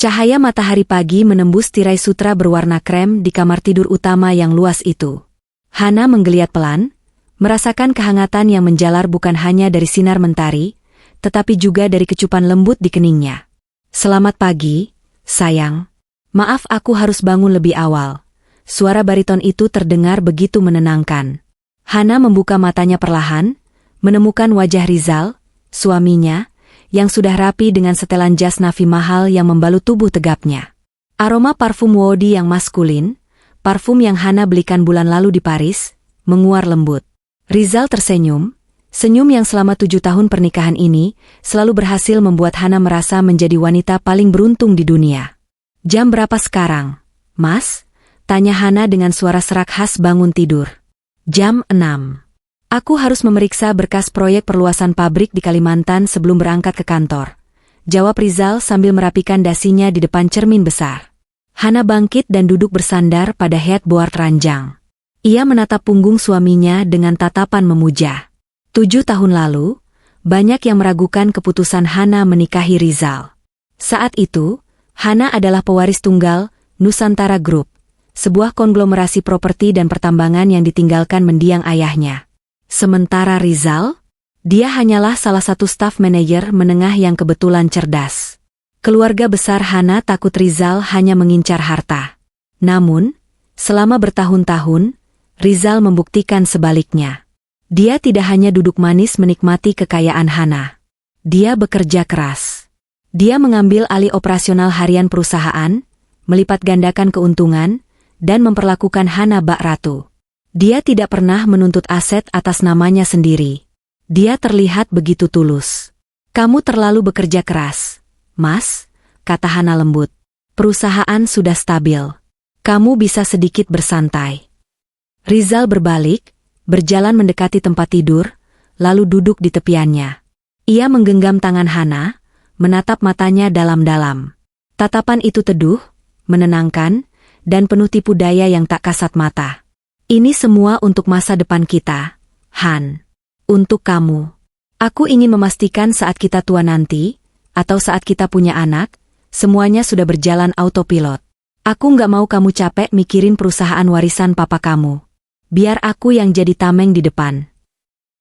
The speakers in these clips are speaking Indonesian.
Cahaya matahari pagi menembus tirai sutra berwarna krem di kamar tidur utama yang luas itu. Hana menggeliat pelan, merasakan kehangatan yang menjalar bukan hanya dari sinar mentari, tetapi juga dari kecupan lembut di keningnya. "Selamat pagi, sayang. Maaf aku harus bangun lebih awal." Suara bariton itu terdengar begitu menenangkan. Hana membuka matanya perlahan, menemukan wajah Rizal, suaminya, yang sudah rapi dengan setelan jas navy mahal yang membalut tubuh tegapnya. Aroma parfum Woody yang maskulin, parfum yang Hana belikan bulan lalu di Paris, menguar lembut. Rizal tersenyum, senyum yang selama 7 tahun pernikahan ini selalu berhasil membuat Hana merasa menjadi wanita paling beruntung di dunia. "Jam berapa sekarang, Mas?" tanya Hana dengan suara serak khas bangun tidur. "Jam 6. Aku harus memeriksa berkas proyek perluasan pabrik di Kalimantan sebelum berangkat ke kantor," jawab Rizal sambil merapikan dasinya di depan cermin besar. Hana bangkit dan duduk bersandar pada headboard ranjang. Ia menatap punggung suaminya dengan tatapan memuja. 7 tahun lalu, banyak yang meragukan keputusan Hana menikahi Rizal. Saat itu, Hana adalah pewaris tunggal Nusantara Group, sebuah konglomerasi properti dan pertambangan yang ditinggalkan mendiang ayahnya. Sementara Rizal, dia hanyalah salah satu staf manajer menengah yang kebetulan cerdas. Keluarga besar Hana takut Rizal hanya mengincar harta. Namun, selama bertahun-tahun, Rizal membuktikan sebaliknya. Dia tidak hanya duduk manis menikmati kekayaan Hana. Dia bekerja keras. Dia mengambil alih operasional harian perusahaan, melipat gandakan keuntungan, dan memperlakukan Hana bak ratu. Dia tidak pernah menuntut aset atas namanya sendiri. Dia terlihat begitu tulus. "Kamu terlalu bekerja keras, Mas," kata Hana lembut. "Perusahaan sudah stabil. Kamu bisa sedikit bersantai." Rizal berbalik, berjalan mendekati tempat tidur, lalu duduk di tepiannya. Ia menggenggam tangan Hana, menatap matanya dalam-dalam. Tatapan itu teduh, menenangkan, dan penuh tipu daya yang tak kasat mata. "Ini semua untuk masa depan kita, Han. Untuk kamu. Aku ingin memastikan saat kita tua nanti, atau saat kita punya anak, semuanya sudah berjalan autopilot. Aku nggak mau kamu capek mikirin perusahaan warisan papa kamu. Biar aku yang jadi tameng di depan."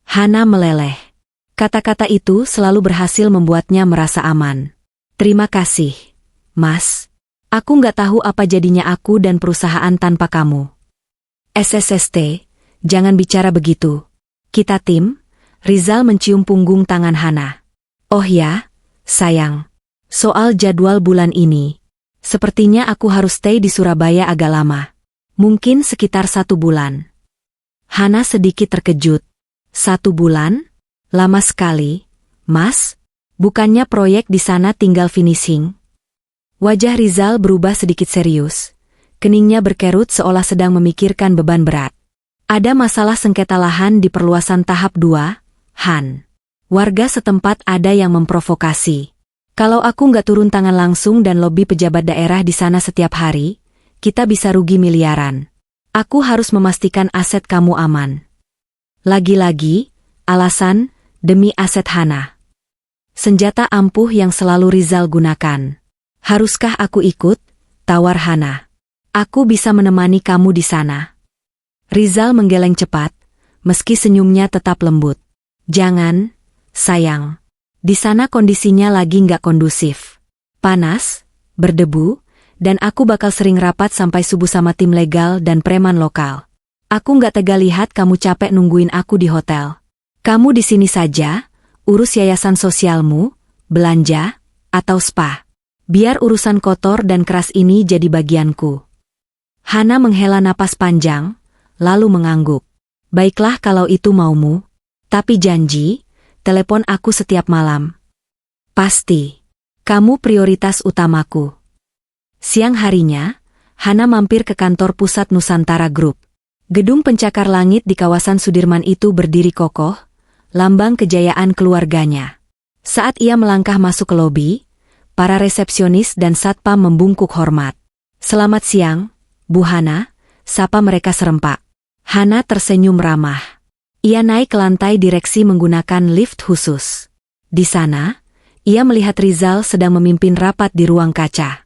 Hana meleleh. Kata-kata itu selalu berhasil membuatnya merasa aman. "Terima kasih, Mas. Aku nggak tahu apa jadinya aku dan perusahaan tanpa kamu." "SSST, jangan bicara begitu. Kita tim." Rizal mencium punggung tangan Hana. "Oh ya, sayang. Soal jadwal bulan ini. Sepertinya aku harus stay di Surabaya agak lama. Mungkin sekitar 1 bulan." Hana sedikit terkejut. 1 bulan? Lama sekali, Mas. Bukannya proyek di sana tinggal finishing?" Wajah Rizal berubah sedikit serius. Keningnya berkerut seolah sedang memikirkan beban berat. "Ada masalah sengketa lahan di perluasan tahap 2, Han. Warga setempat ada yang memprovokasi. Kalau aku nggak turun tangan langsung dan lobi pejabat daerah di sana setiap hari, kita bisa rugi miliaran. Aku harus memastikan aset kamu aman." Lagi-lagi, alasan, demi aset Hana. Senjata ampuh yang selalu Rizal gunakan. "Haruskah aku ikut?" tawar Hana. "Aku bisa menemani kamu di sana." Rizal menggeleng cepat, meski senyumnya tetap lembut. "Jangan, sayang. Di sana kondisinya lagi nggak kondusif. Panas, berdebu, dan aku bakal sering rapat sampai subuh sama tim legal dan preman lokal. Aku nggak tega lihat kamu capek nungguin aku di hotel. Kamu di sini saja, urus yayasan sosialmu, belanja, atau spa. Biar urusan kotor dan keras ini jadi bagianku." Hana menghela napas panjang, lalu mengangguk. "Baiklah kalau itu maumu. Tapi janji, telepon aku setiap malam." "Pasti. Kamu prioritas utamaku." Siang harinya, Hana mampir ke kantor pusat Nusantara Group. Gedung pencakar langit di kawasan Sudirman itu berdiri kokoh, lambang kejayaan keluarganya. Saat ia melangkah masuk ke lobi, para resepsionis dan satpam membungkuk hormat. "Selamat siang, Bu Hana," sapa mereka serempak. Hana tersenyum ramah. Ia naik ke lantai direksi menggunakan lift khusus. Di sana, ia melihat Rizal sedang memimpin rapat di ruang kaca.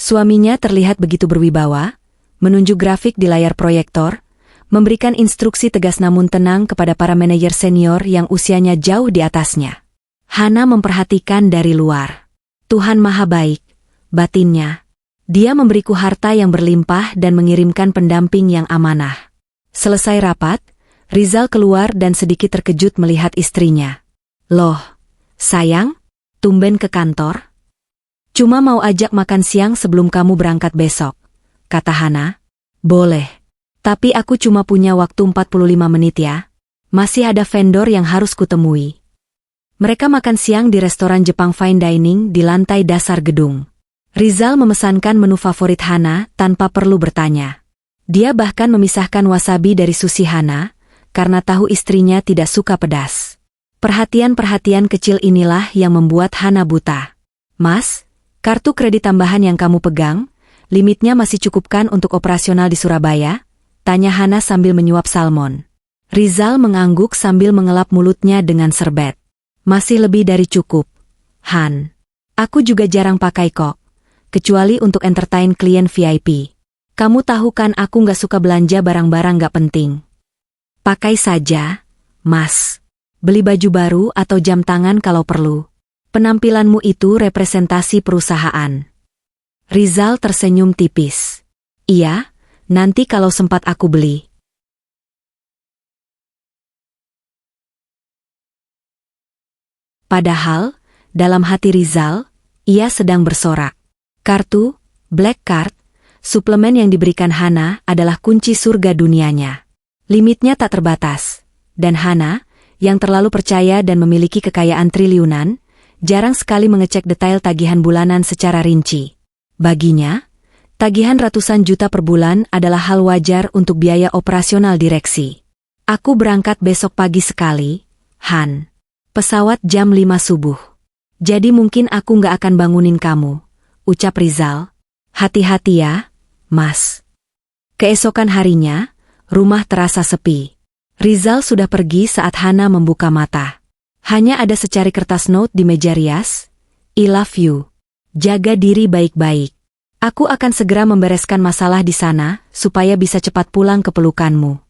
Suaminya terlihat begitu berwibawa, menunjuk grafik di layar proyektor, memberikan instruksi tegas namun tenang kepada para manajer senior yang usianya jauh di atasnya. Hana memperhatikan dari luar. Tuhan Maha Baik, batinnya. Dia memberiku harta yang berlimpah dan mengirimkan pendamping yang amanah. Selesai rapat, Rizal keluar dan sedikit terkejut melihat istrinya. Loh, sayang, tumben ke kantor? Cuma mau ajak makan siang sebelum kamu berangkat besok, kata Hana. Boleh. Tapi aku cuma punya waktu 45 menit ya. Masih ada vendor yang harus kutemui. Mereka makan siang di restoran Jepang fine dining di lantai dasar gedung. Rizal memesankan menu favorit Hana tanpa perlu bertanya. Dia bahkan memisahkan wasabi dari sushi Hana, karena tahu istrinya tidak suka pedas. Perhatian-perhatian kecil inilah yang membuat Hana buta. Mas, kartu kredit tambahan yang kamu pegang, limitnya masih cukupkan untuk operasional di Surabaya? Tanya Hana sambil menyuap salmon. Rizal mengangguk sambil mengelap mulutnya dengan serbet. Masih lebih dari cukup. Han, aku juga jarang pakai kok. Kecuali untuk entertain klien VIP. Kamu tahu kan aku nggak suka belanja barang-barang nggak penting. Pakai saja, Mas. Beli baju baru atau jam tangan kalau perlu. Penampilanmu itu representasi perusahaan. Rizal tersenyum tipis. Iya, nanti kalau sempat aku beli. Padahal, dalam hati Rizal, ia sedang bersorak. Kartu, Black Card, suplemen yang diberikan Hana adalah kunci surga dunianya. Limitnya tak terbatas. Dan Hana, yang terlalu percaya dan memiliki kekayaan triliunan, jarang sekali mengecek detail tagihan bulanan secara rinci. Baginya, tagihan ratusan juta per bulan adalah hal wajar untuk biaya operasional direksi. Aku berangkat besok pagi sekali, Han. Pesawat jam 5 subuh. Jadi mungkin aku nggak akan bangunin kamu, ucap Rizal. Hati-hati ya, Mas. Keesokan harinya, rumah terasa sepi. Rizal sudah pergi saat Hana membuka mata. Hanya ada secari kertas note di meja rias. I love you. Jaga diri baik-baik. Aku akan segera membereskan masalah di sana, supaya bisa cepat pulang ke pelukanmu.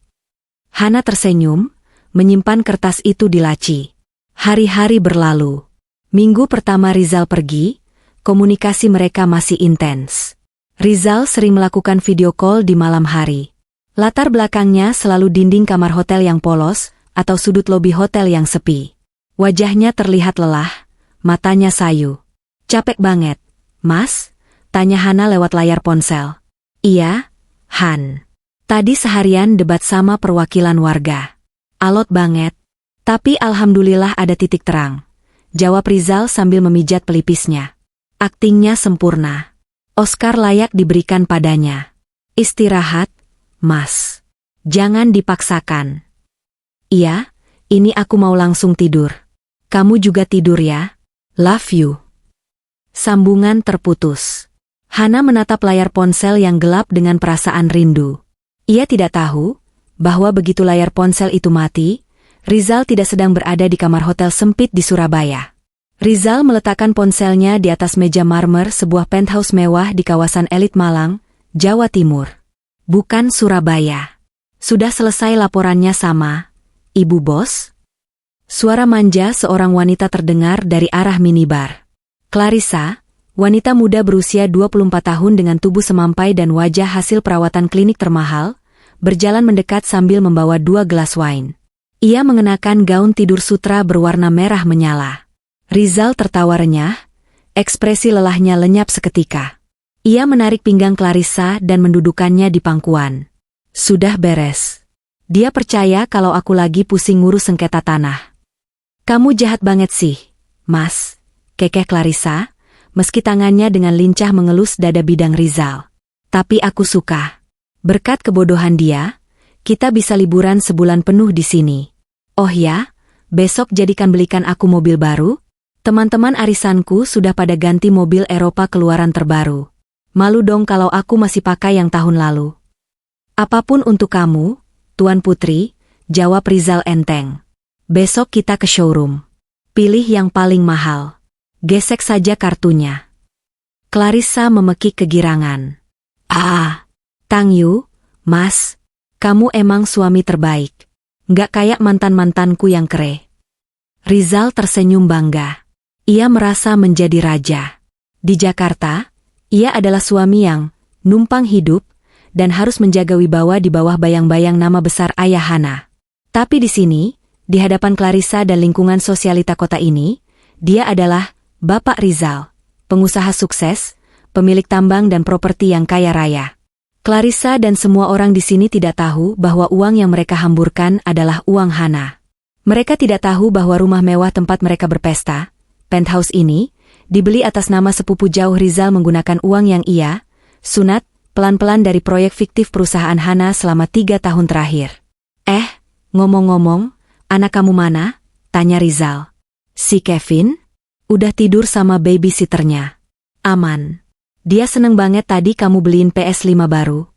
Hana tersenyum, menyimpan kertas itu di laci. Hari-hari berlalu. Minggu pertama Rizal pergi, komunikasi mereka masih intens. Rizal sering melakukan video call di malam hari. Latar belakangnya selalu dinding kamar hotel yang polos, atau sudut lobi hotel yang sepi. Wajahnya terlihat lelah, matanya sayu. Capek banget, Mas? Tanya Hana lewat layar ponsel. Iya, Han. Tadi seharian debat sama perwakilan warga. Alot banget. Tapi alhamdulillah ada titik terang. Jawab Rizal sambil memijat pelipisnya. Aktingnya sempurna. Oscar layak diberikan padanya. Istirahat, Mas. Jangan dipaksakan. Iya, ini aku mau langsung tidur. Kamu juga tidur ya. Love you. Sambungan terputus. Hana menatap layar ponsel yang gelap dengan perasaan rindu. Ia tidak tahu bahwa begitu layar ponsel itu mati, Rizal tidak sedang berada di kamar hotel sempit di Surabaya. Rizal meletakkan ponselnya di atas meja marmer sebuah penthouse mewah di kawasan elit Malang, Jawa Timur. Bukan Surabaya. Sudah selesai laporannya sama Ibu Bos? Suara manja seorang wanita terdengar dari arah minibar. Clarissa, wanita muda berusia 24 tahun dengan tubuh semampai dan wajah hasil perawatan klinik termahal, berjalan mendekat sambil membawa 2 gelas wine. Ia mengenakan gaun tidur sutra berwarna merah menyala. Rizal tertawa renyah, ekspresi lelahnya lenyap seketika. Ia menarik pinggang Clarissa dan mendudukannya di pangkuan. Sudah beres. Dia percaya kalau aku lagi pusing ngurus sengketa tanah. Kamu jahat banget sih, Mas. Kekeh Clarissa, meski tangannya dengan lincah mengelus dada bidang Rizal. Tapi aku suka. Berkat kebodohan dia, kita bisa liburan sebulan penuh di sini. Oh ya, besok jadikan belikan aku mobil baru. Teman-teman arisanku sudah pada ganti mobil Eropa keluaran terbaru. Malu dong kalau aku masih pakai yang tahun lalu. Apapun untuk kamu, Tuan Putri, jawab Rizal enteng. Besok kita ke showroom. Pilih yang paling mahal. Gesek saja kartunya. Clarissa memekik kegirangan. Ah, Tang Yu, Mas, kamu emang suami terbaik. Nggak kayak mantan-mantanku yang kere. Rizal tersenyum bangga. Ia merasa menjadi raja. Di Jakarta, ia adalah suami yang numpang hidup dan harus menjaga wibawa di bawah bayang-bayang nama besar ayah Hana. Tapi di sini, di hadapan Clarissa dan lingkungan sosialita kota ini, dia adalah Bapak Rizal, pengusaha sukses, pemilik tambang dan properti yang kaya raya. Clarissa dan semua orang di sini tidak tahu bahwa uang yang mereka hamburkan adalah uang Hana. Mereka tidak tahu bahwa rumah mewah tempat mereka berpesta, penthouse ini, dibeli atas nama sepupu jauh Rizal menggunakan uang yang ia, sunat, pelan-pelan dari proyek fiktif perusahaan Hana selama 3 tahun terakhir. Ngomong-ngomong, anak kamu mana? Tanya Rizal. Si Kevin? Udah tidur sama babysitternya. Aman. Dia seneng banget tadi kamu beliin PS5 baru.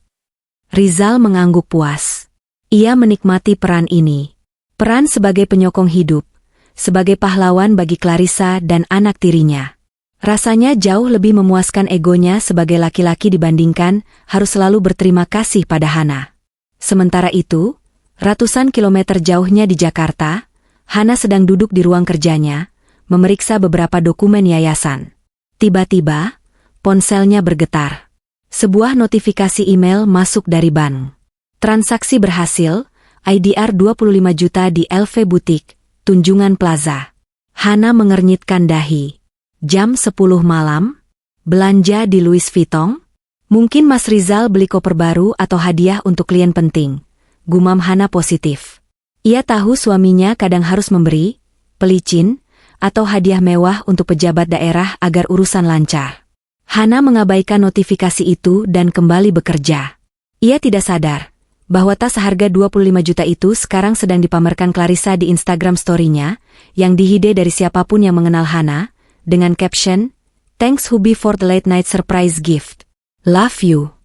Rizal mengangguk puas. Ia menikmati peran ini. Peran sebagai penyokong hidup, sebagai pahlawan bagi Clarissa dan anak tirinya. Rasanya jauh lebih memuaskan egonya sebagai laki-laki dibandingkan harus selalu berterima kasih pada Hana. Sementara itu, ratusan kilometer jauhnya di Jakarta, Hana sedang duduk di ruang kerjanya, memeriksa beberapa dokumen yayasan. Tiba-tiba, ponselnya bergetar. Sebuah notifikasi email masuk dari bank. Transaksi berhasil, IDR 25 juta di LV Boutique, Tunjungan Plaza. Hana mengernyitkan dahi. Jam 10 malam? Belanja di Louis Vuitton? Mungkin Mas Rizal beli koper baru atau hadiah untuk klien penting. Gumam Hana positif. Ia tahu suaminya kadang harus memberi, pelicin, atau hadiah mewah untuk pejabat daerah agar urusan lancar. Hana mengabaikan notifikasi itu dan kembali bekerja. Ia tidak sadar bahwa tas seharga 25 juta itu sekarang sedang dipamerkan Clarissa di Instagram story-nya, yang dihide dari siapapun yang mengenal Hana, dengan caption, "Thanks hubby for the late night surprise gift. Love you."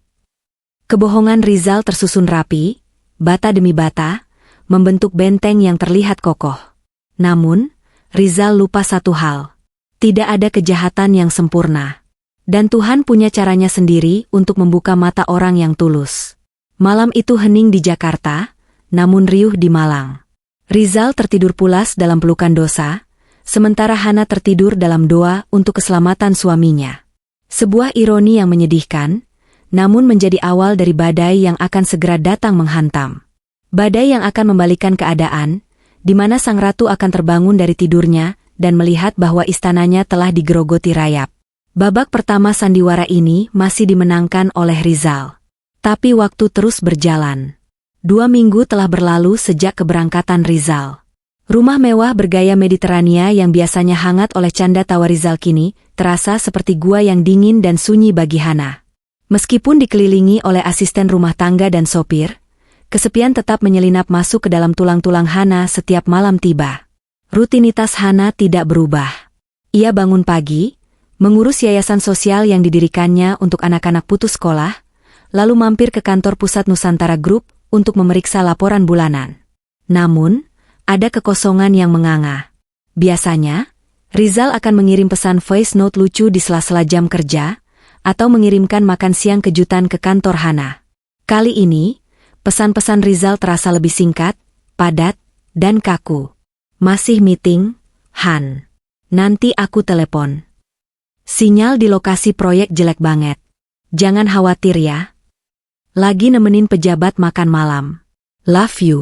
Kebohongan Rizal tersusun rapi, bata demi bata, membentuk benteng yang terlihat kokoh. Namun, Rizal lupa satu hal. Tidak ada kejahatan yang sempurna. Dan Tuhan punya caranya sendiri untuk membuka mata orang yang tulus. Malam itu hening di Jakarta, namun riuh di Malang. Rizal tertidur pulas dalam pelukan dosa, sementara Hana tertidur dalam doa untuk keselamatan suaminya. Sebuah ironi yang menyedihkan, namun menjadi awal dari badai yang akan segera datang menghantam. Badai yang akan membalikan keadaan, di mana sang ratu akan terbangun dari tidurnya dan melihat bahwa istananya telah digerogoti rayap. Babak pertama sandiwara ini masih dimenangkan oleh Rizal. Tapi waktu terus berjalan. 2 minggu telah berlalu sejak keberangkatan Rizal. Rumah mewah bergaya Mediterania yang biasanya hangat oleh canda tawa Rizal kini terasa seperti gua yang dingin dan sunyi bagi Hana. Meskipun dikelilingi oleh asisten rumah tangga dan sopir, kesepian tetap menyelinap masuk ke dalam tulang-tulang Hana setiap malam tiba. Rutinitas Hana tidak berubah. Ia bangun pagi, mengurus yayasan sosial yang didirikannya untuk anak-anak putus sekolah, lalu mampir ke kantor pusat Nusantara Group untuk memeriksa laporan bulanan. Namun, ada kekosongan yang menganga. Biasanya, Rizal akan mengirim pesan voice note lucu di sela-sela jam kerja, atau mengirimkan makan siang kejutan ke kantor Hana. Kali ini, pesan-pesan Rizal terasa lebih singkat, padat, dan kaku. Masih meeting, Han. Nanti aku telepon. Sinyal di lokasi proyek jelek banget. Jangan khawatir ya. Lagi nemenin pejabat makan malam. Love you.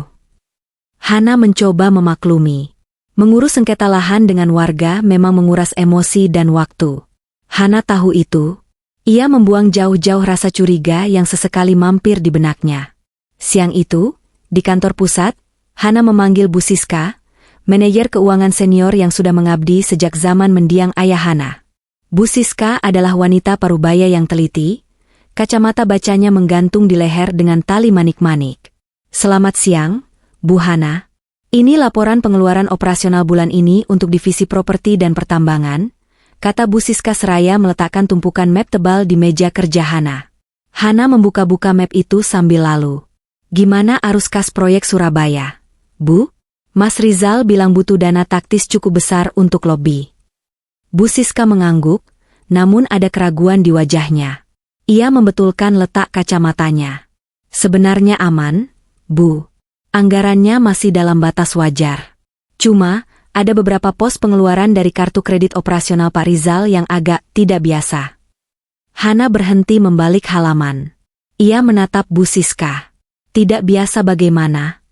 Hana mencoba memaklumi. Mengurus sengketa lahan dengan warga memang menguras emosi dan waktu. Hana tahu itu. Ia membuang jauh-jauh rasa curiga yang sesekali mampir di benaknya. Siang itu, di kantor pusat, Hana memanggil Bu Siska, manajer keuangan senior yang sudah mengabdi sejak zaman mendiang ayah Hana. Bu Siska adalah wanita parubaya yang teliti, kacamata bacanya menggantung di leher dengan tali manik-manik. Selamat siang, Bu Hana. Ini laporan pengeluaran operasional bulan ini untuk divisi properti dan pertambangan, kata Bu Siska seraya meletakkan tumpukan map tebal di meja kerja Hana. Hana membuka-buka map itu sambil lalu. Gimana arus kas proyek Surabaya? Bu? Mas Rizal bilang butuh dana taktis cukup besar untuk lobi. Bu Siska mengangguk, namun ada keraguan di wajahnya. Ia membetulkan letak kacamatanya. Sebenarnya aman, Bu. Anggarannya masih dalam batas wajar. Cuma, ada beberapa pos pengeluaran dari kartu kredit operasional Pak Rizal yang agak tidak biasa. Hana berhenti membalik halaman. Ia menatap Bu Siska. Tidak biasa bagaimana?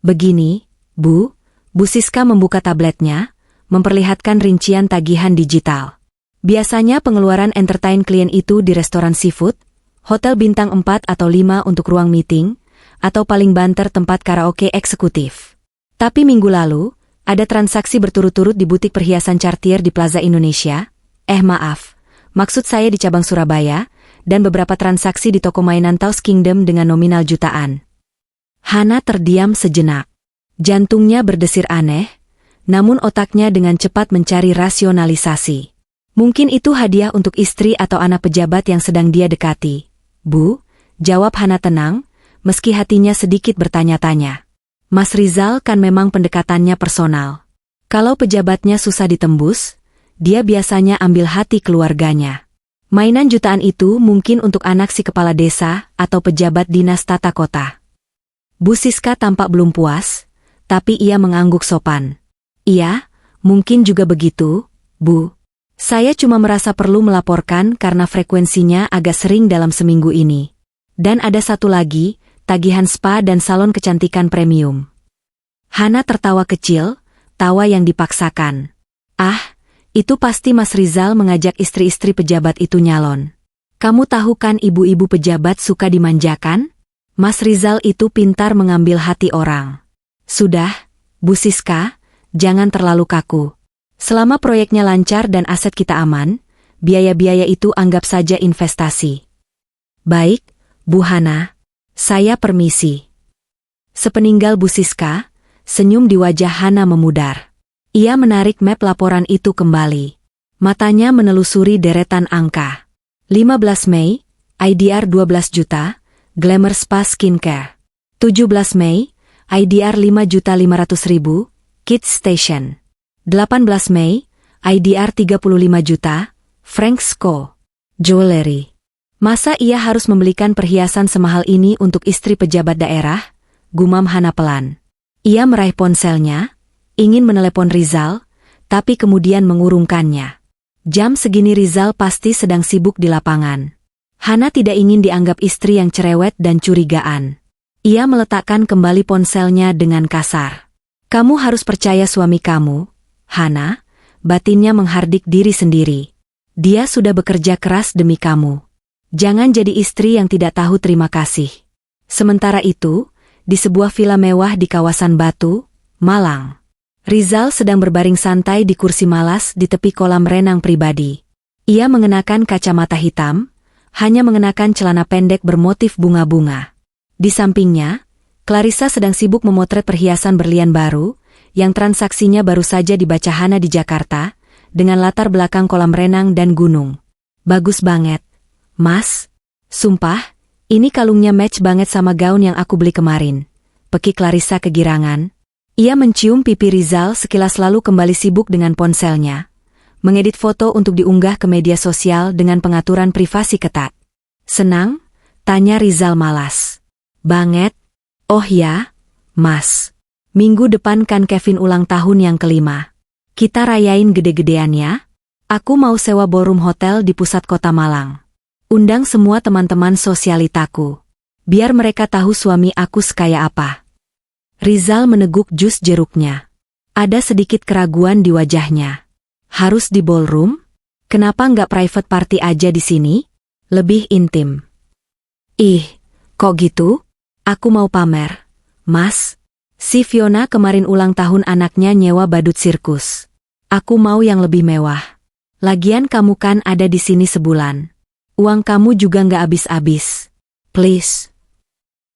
Begini, Bu. Bu Siska membuka tabletnya, memperlihatkan rincian tagihan digital. Biasanya pengeluaran entertain klien itu di restoran seafood, hotel bintang 4 atau 5 untuk ruang meeting, atau paling banter tempat karaoke eksekutif. Tapi minggu lalu, ada transaksi berturut-turut di butik perhiasan Cartier di Plaza Indonesia, maksud saya di cabang Surabaya, dan beberapa transaksi di toko mainan Taos Kingdom dengan nominal jutaan. Hana terdiam sejenak. Jantungnya berdesir aneh, namun otaknya dengan cepat mencari rasionalisasi. Mungkin itu hadiah untuk istri atau anak pejabat yang sedang dia dekati. Bu, jawab Hana tenang, meski hatinya sedikit bertanya-tanya. Mas Rizal kan memang pendekatannya personal. Kalau pejabatnya susah ditembus, dia biasanya ambil hati keluarganya. Mainan jutaan itu mungkin untuk anak si kepala desa atau pejabat dinas tata kota. Bu Siska tampak belum puas, tapi ia mengangguk sopan. Iya, mungkin juga begitu, Bu. Saya cuma merasa perlu melaporkan karena frekuensinya agak sering dalam seminggu ini. Dan ada satu lagi, tagihan spa dan salon kecantikan premium. Hana tertawa kecil, tawa yang dipaksakan. Ah, itu pasti Mas Rizal mengajak istri-istri pejabat itu nyalon. Kamu tahu kan ibu-ibu pejabat suka dimanjakan? Mas Rizal itu pintar mengambil hati orang. Sudah, Bu Siska, jangan terlalu kaku. Selama proyeknya lancar dan aset kita aman, biaya-biaya itu anggap saja investasi. Baik, Bu Hana, saya permisi. Sepeninggal Bu Siska, senyum di wajah Hana memudar. Ia menarik map laporan itu kembali. Matanya menelusuri deretan angka. 15 Mei, IDR 12 juta, Glamour Spa Skincare. 17 Mei, IDR 5.500.000, Kids Station. 18 Mei, IDR 35 juta, Frank's Co. Jewelry. Masa ia harus membelikan perhiasan semahal ini untuk istri pejabat daerah? Gumam Hana pelan. Ia meraih ponselnya, ingin menelepon Rizal, tapi kemudian mengurungkannya. Jam segini Rizal pasti sedang sibuk di lapangan. Hana tidak ingin dianggap istri yang cerewet dan curigaan. Ia meletakkan kembali ponselnya dengan kasar. Kamu harus percaya suami kamu, Hana, batinnya menghardik diri sendiri. Dia sudah bekerja keras demi kamu. Jangan jadi istri yang tidak tahu terima kasih. Sementara itu, di sebuah villa mewah di kawasan Batu, Malang, Rizal sedang berbaring santai di kursi malas di tepi kolam renang pribadi. Ia mengenakan kacamata hitam, hanya mengenakan celana pendek bermotif bunga-bunga. Di sampingnya, Clarissa sedang sibuk memotret perhiasan berlian baru, yang transaksinya baru saja dibaca Hana di Jakarta, dengan latar belakang kolam renang dan gunung. Bagus banget, Mas. Sumpah, ini kalungnya match banget sama gaun yang aku beli kemarin. Peki Clarissa kegirangan. Ia mencium pipi Rizal sekilas lalu kembali sibuk dengan ponselnya. Mengedit foto untuk diunggah ke media sosial dengan pengaturan privasi ketat. Senang? Tanya Rizal malas. Banget. Oh ya, Mas. Minggu depan kan Kevin ulang tahun yang ke-5. Kita rayain gede-gedean ya. Aku mau sewa ballroom hotel di pusat kota Malang. Undang semua teman-teman sosialitaku. Biar mereka tahu suami aku sekaya apa. Rizal meneguk jus jeruknya. Ada sedikit keraguan di wajahnya. Harus di ballroom? Kenapa nggak private party aja di sini? Lebih intim. Ih, kok gitu? Aku mau pamer. Mas. Si Fiona kemarin ulang tahun anaknya nyewa badut sirkus. Aku mau yang lebih mewah. Lagian kamu kan ada di sini sebulan. Uang kamu juga nggak habis-habis. Please.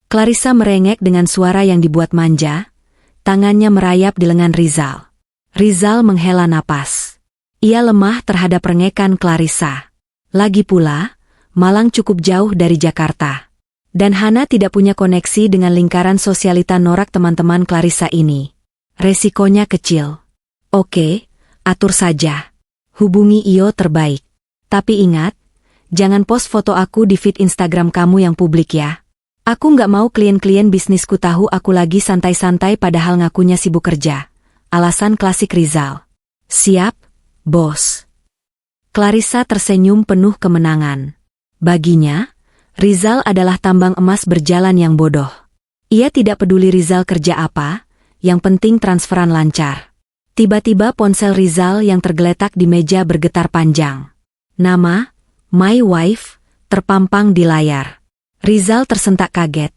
Clarissa merengek dengan suara yang dibuat manja. Tangannya merayap di lengan Rizal. Rizal menghela napas. Ia lemah terhadap rengekan Clarissa. Lagi pula, Malang cukup jauh dari Jakarta. Dan Hana tidak punya koneksi dengan lingkaran sosialita norak teman-teman Clarissa ini. Resikonya kecil. Oke, atur saja. Hubungi Io terbaik. Tapi ingat, jangan post foto aku di feed Instagram kamu yang publik ya. Aku nggak mau klien-klien bisnisku tahu aku lagi santai-santai padahal ngakunya sibuk kerja. Alasan klasik Rizal. Siap, bos. Clarissa tersenyum penuh kemenangan. Baginya, Rizal adalah tambang emas berjalan yang bodoh. Ia tidak peduli Rizal kerja apa, yang penting transferan lancar. Tiba-tiba ponsel Rizal yang tergeletak di meja bergetar panjang. Nama, My Wife, terpampang di layar. Rizal tersentak kaget,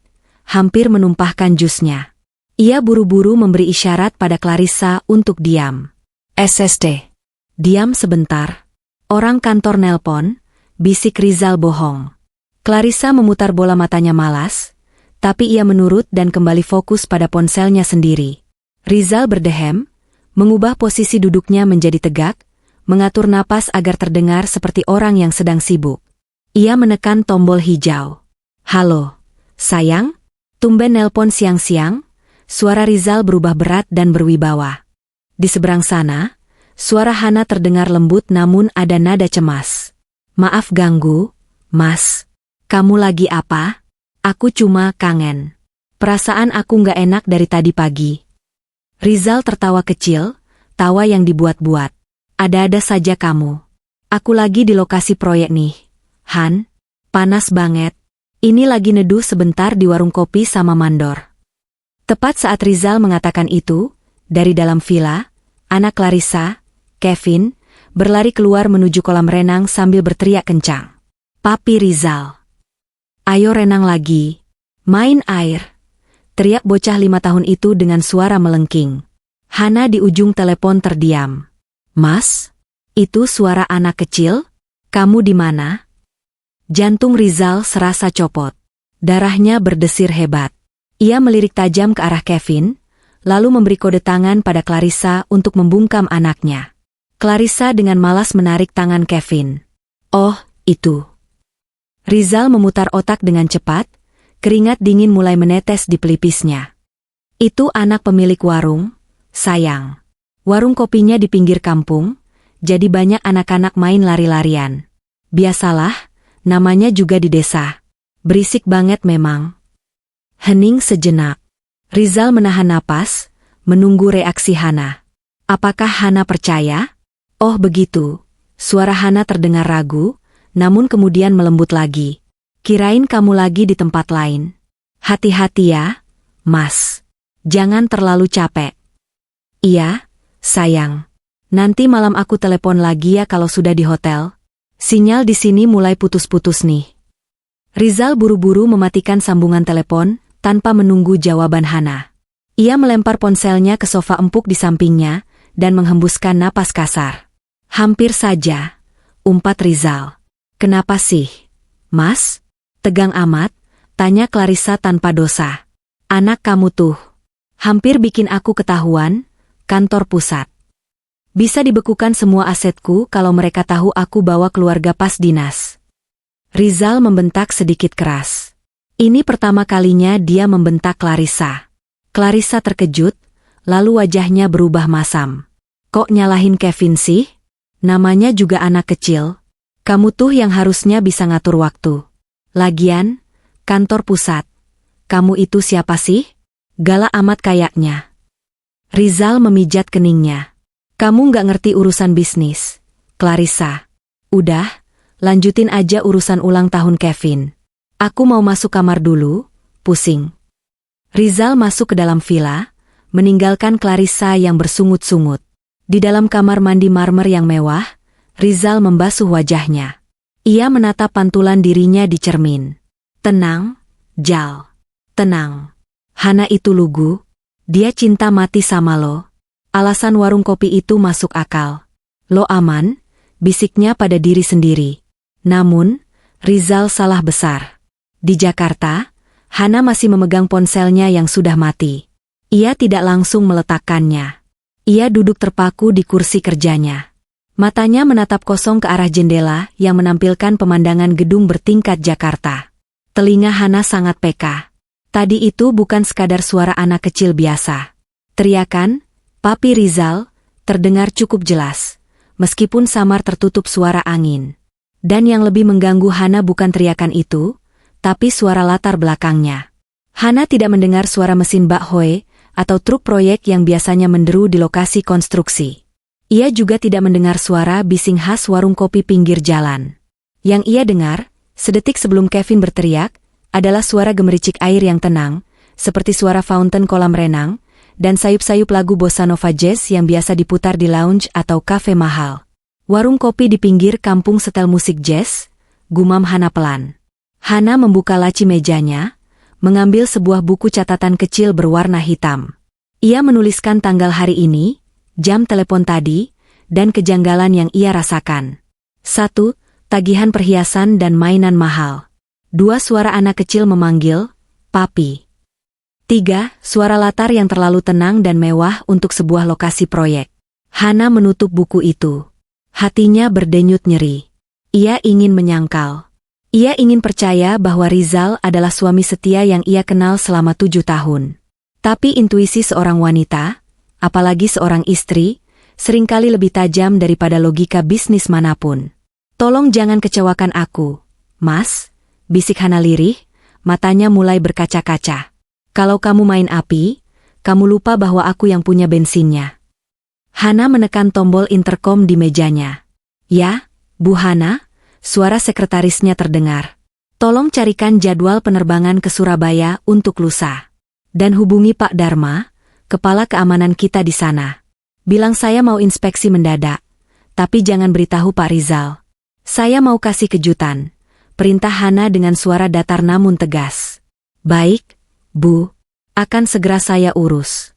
hampir menumpahkan jusnya. Ia buru-buru memberi isyarat pada Clarissa untuk diam. SSD. Diam sebentar. Orang kantor nelpon, bisik Rizal bohong. Clarissa memutar bola matanya malas, tapi ia menurut dan kembali fokus pada ponselnya sendiri. Rizal berdehem, mengubah posisi duduknya menjadi tegak, mengatur napas agar terdengar seperti orang yang sedang sibuk. Ia menekan tombol hijau. Halo, sayang? Tumben nelpon siang-siang? Suara Rizal berubah berat dan berwibawa. Di seberang sana, suara Hana terdengar lembut namun ada nada cemas. Maaf ganggu, Mas. Kamu lagi apa? Aku cuma kangen. Perasaan aku nggak enak dari tadi pagi. Rizal tertawa kecil, tawa yang dibuat-buat. Ada-ada saja kamu. Aku lagi di lokasi proyek nih. Han, panas banget. Ini lagi neduh sebentar di warung kopi sama mandor. Tepat saat Rizal mengatakan itu, dari dalam villa, anak Clarissa, Kevin, berlari keluar menuju kolam renang sambil berteriak kencang. Papi Rizal. Ayo renang lagi. Main air. Teriak bocah 5 tahun itu dengan suara melengking. Hana di ujung telepon terdiam. Mas? Itu suara anak kecil? Kamu di mana? Jantung Rizal serasa copot. Darahnya berdesir hebat. Ia melirik tajam ke arah Kevin, lalu memberi kode tangan pada Clarissa untuk membungkam anaknya. Clarissa dengan malas menarik tangan Kevin. Oh, itu. Rizal memutar otak dengan cepat, keringat dingin mulai menetes di pelipisnya. Itu anak pemilik warung, sayang. Warung kopinya di pinggir kampung, jadi banyak anak-anak main lari-larian. Biasalah, namanya juga di desa. Berisik banget memang. Hening sejenak. Rizal menahan napas, menunggu reaksi Hana. Apakah Hana percaya? Oh begitu. Suara Hana terdengar ragu, namun kemudian melembut lagi. Kirain kamu lagi di tempat lain. Hati-hati ya, Mas. Jangan terlalu capek. Iya, sayang. Nanti malam aku telepon lagi ya kalau sudah di hotel. Sinyal di sini mulai putus-putus nih. Rizal buru-buru mematikan sambungan telepon, tanpa menunggu jawaban Hana. Ia melempar ponselnya ke sofa empuk di sampingnya, dan menghembuskan napas kasar. Hampir saja, umpat Rizal. Kenapa sih, Mas? Tegang amat, tanya Clarissa tanpa dosa. Anak kamu tuh, hampir bikin aku ketahuan, kantor pusat. Bisa dibekukan semua asetku kalau mereka tahu aku bawa keluarga pas dinas. Rizal membentak sedikit keras. Ini pertama kalinya dia membentak Clarissa. Clarissa terkejut, lalu wajahnya berubah masam. Kok nyalahin Kevin sih? Namanya juga anak kecil. Kamu tuh yang harusnya bisa ngatur waktu. Lagian, kantor pusat. Kamu itu siapa sih? Galak amat kayaknya. Rizal memijat keningnya. Kamu nggak ngerti urusan bisnis, Clarissa. Udah, lanjutin aja urusan ulang tahun Kevin. Aku mau masuk kamar dulu, pusing. Rizal masuk ke dalam villa, meninggalkan Clarissa yang bersungut-sungut. Di dalam kamar mandi marmer yang mewah, Rizal membasuh wajahnya. Ia menatap pantulan dirinya di cermin. Tenang, Jal. Tenang. Hana itu lugu. Dia cinta mati sama lo. Alasan warung kopi itu masuk akal. Lo aman, bisiknya pada diri sendiri. Namun, Rizal salah besar. Di Jakarta, Hana masih memegang ponselnya yang sudah mati. Ia tidak langsung meletakkannya. Ia duduk terpaku di kursi kerjanya. Matanya menatap kosong ke arah jendela yang menampilkan pemandangan gedung bertingkat Jakarta. Telinga Hana sangat peka. Tadi itu bukan sekadar suara anak kecil biasa. Teriakan, Papi Rizal, terdengar cukup jelas, meskipun samar tertutup suara angin. Dan yang lebih mengganggu Hana bukan teriakan itu, tapi suara latar belakangnya. Hana tidak mendengar suara mesin bakhoe atau truk proyek yang biasanya menderu di lokasi konstruksi. Ia juga tidak mendengar suara bising khas warung kopi pinggir jalan. Yang ia dengar, sedetik sebelum Kevin berteriak, adalah suara gemericik air yang tenang, seperti suara fountain kolam renang, dan sayup-sayup lagu bossa nova jazz yang biasa diputar di lounge atau kafe mahal. Warung kopi di pinggir kampung setel musik jazz, gumam Hana pelan. Hana membuka laci mejanya, mengambil sebuah buku catatan kecil berwarna hitam. Ia menuliskan tanggal hari ini, jam telepon tadi, dan kejanggalan yang ia rasakan. 1. Tagihan perhiasan dan mainan mahal. 2. Suara anak kecil memanggil, "Papi." 3. Suara latar yang terlalu tenang dan mewah untuk sebuah lokasi proyek. Hana menutup buku itu. Hatinya berdenyut nyeri. Ia ingin menyangkal. Ia ingin percaya bahwa Rizal adalah suami setia yang ia kenal selama 7 tahun. Tapi intuisi seorang wanita, apalagi seorang istri, seringkali lebih tajam daripada logika bisnis manapun. "Tolong jangan kecewakan aku, Mas," bisik Hana lirih, matanya mulai berkaca-kaca. "Kalau kamu main api, kamu lupa bahwa aku yang punya bensinnya." Hana menekan tombol interkom di mejanya. "Ya, Bu Hana," suara sekretarisnya terdengar. "Tolong carikan jadwal penerbangan ke Surabaya untuk lusa. Dan hubungi Pak Dharma, kepala keamanan kita di sana. Bilang saya mau inspeksi mendadak, tapi jangan beritahu Pak Rizal. Saya mau kasih kejutan," perintah Hana dengan suara datar namun tegas. "Baik, Bu. Akan segera saya urus."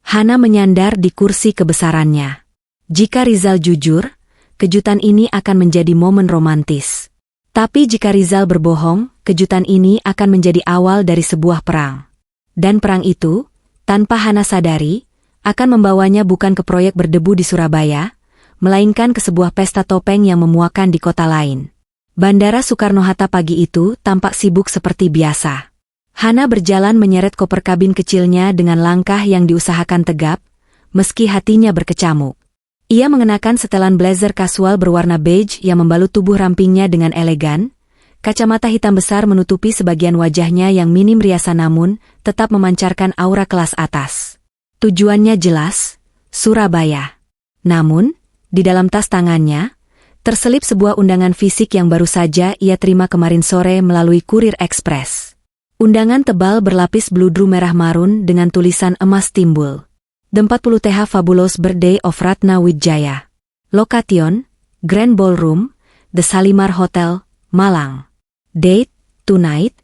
Hana menyandar di kursi kebesarannya. Jika Rizal jujur, kejutan ini akan menjadi momen romantis. Tapi jika Rizal berbohong, kejutan ini akan menjadi awal dari sebuah perang. Dan perang itu, tanpa Hana sadari, akan membawanya bukan ke proyek berdebu di Surabaya, melainkan ke sebuah pesta topeng yang memuakan di kota lain. Bandara Soekarno-Hatta pagi itu tampak sibuk seperti biasa. Hana berjalan menyeret koper kabin kecilnya dengan langkah yang diusahakan tegap, meski hatinya berkecamuk. Ia mengenakan setelan blazer kasual berwarna beige yang membalut tubuh rampingnya dengan elegan, kacamata hitam besar menutupi sebagian wajahnya yang minim riasan namun tetap memancarkan aura kelas atas. Tujuannya jelas, Surabaya. Namun, di dalam tas tangannya, terselip sebuah undangan fisik yang baru saja ia terima kemarin sore melalui kurir ekspres. Undangan tebal berlapis bludru merah marun dengan tulisan emas timbul. The 40 TH Fabulous Birthday of Ratna Wijaya. Location, Grand Ballroom, The Shalimar Hotel, Malang. Date, tonight,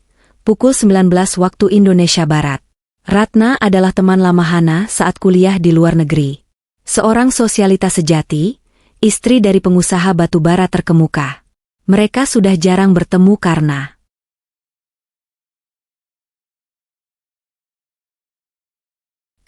pukul 19 waktu Indonesia Barat. Ratna adalah teman lama Hana saat kuliah di luar negeri. Seorang sosialita sejati, istri dari pengusaha batubara terkemuka. Mereka sudah jarang bertemu karena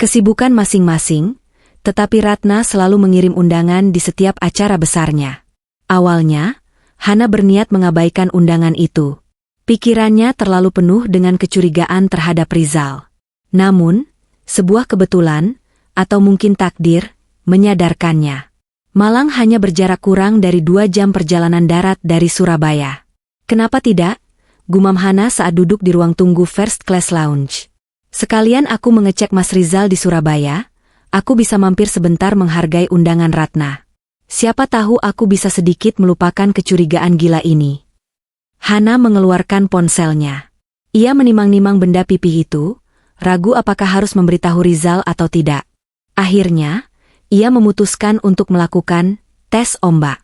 kesibukan masing-masing, tetapi Ratna selalu mengirim undangan di setiap acara besarnya. Awalnya, Hana berniat mengabaikan undangan itu. Pikirannya terlalu penuh dengan kecurigaan terhadap Rizal. Namun, sebuah kebetulan, atau mungkin takdir, menyadarkannya. Malang hanya berjarak kurang dari 2 jam perjalanan darat dari Surabaya. "Kenapa tidak?" gumam Hana saat duduk di ruang tunggu first class lounge. "Sekalian aku mengecek Mas Rizal di Surabaya, aku bisa mampir sebentar menghargai undangan Ratna. Siapa tahu aku bisa sedikit melupakan kecurigaan gila ini." Hana mengeluarkan ponselnya. Ia menimang-nimang benda pipih itu, ragu apakah harus memberitahu Rizal atau tidak. Akhirnya, ia memutuskan untuk melakukan tes ombak.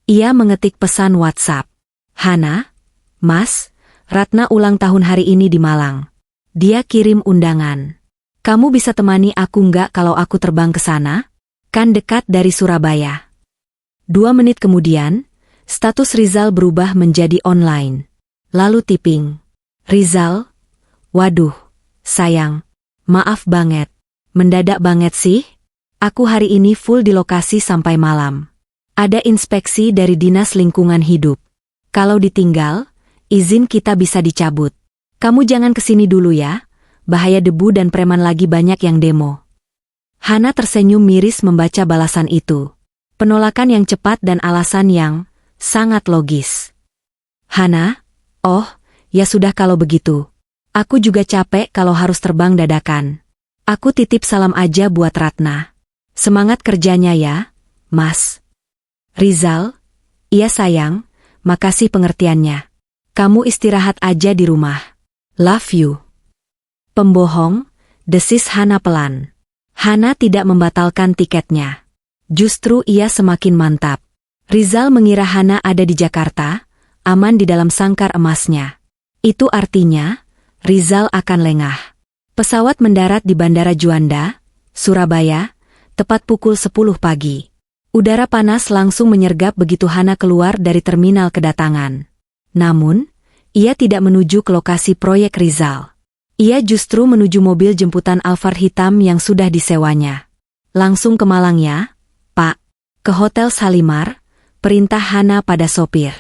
Ia mengetik pesan WhatsApp. "Hana, Mas, Ratna ulang tahun hari ini di Malang. Dia kirim undangan. Kamu bisa temani aku nggak kalau aku terbang ke sana? Kan dekat dari Surabaya." 2 menit kemudian, status Rizal berubah menjadi online. Lalu tipping. "Rizal, waduh, sayang, maaf banget. Mendadak banget sih. Aku hari ini full di lokasi sampai malam. Ada inspeksi dari Dinas Lingkungan Hidup. Kalau ditinggal, izin kita bisa dicabut. Kamu jangan kesini dulu ya, bahaya debu dan preman lagi banyak yang demo." Hana tersenyum miris membaca balasan itu. Penolakan yang cepat dan alasan yang sangat logis. Hana, oh, ya sudah kalau begitu. Aku juga capek kalau harus terbang dadakan. Aku titip salam aja buat Ratna. Semangat kerjanya ya, Mas. Rizal, iya sayang, makasih pengertiannya. Kamu istirahat aja di rumah. Love you. Pembohong, desis Hana pelan. Hana tidak membatalkan tiketnya. Justru ia semakin mantap. Rizal mengira Hana ada di Jakarta, aman di dalam sangkar emasnya. Itu artinya, Rizal akan lengah. Pesawat mendarat di Bandara Juanda, Surabaya, tepat pukul 10 pagi. Udara panas langsung menyergap begitu Hana keluar dari terminal kedatangan. Namun, ia tidak menuju ke lokasi proyek Rizal. Ia justru menuju mobil jemputan Alphard hitam yang sudah disewanya. Langsung ke Malang ya, Pak. Ke Hotel Salimar, perintah Hana pada sopir.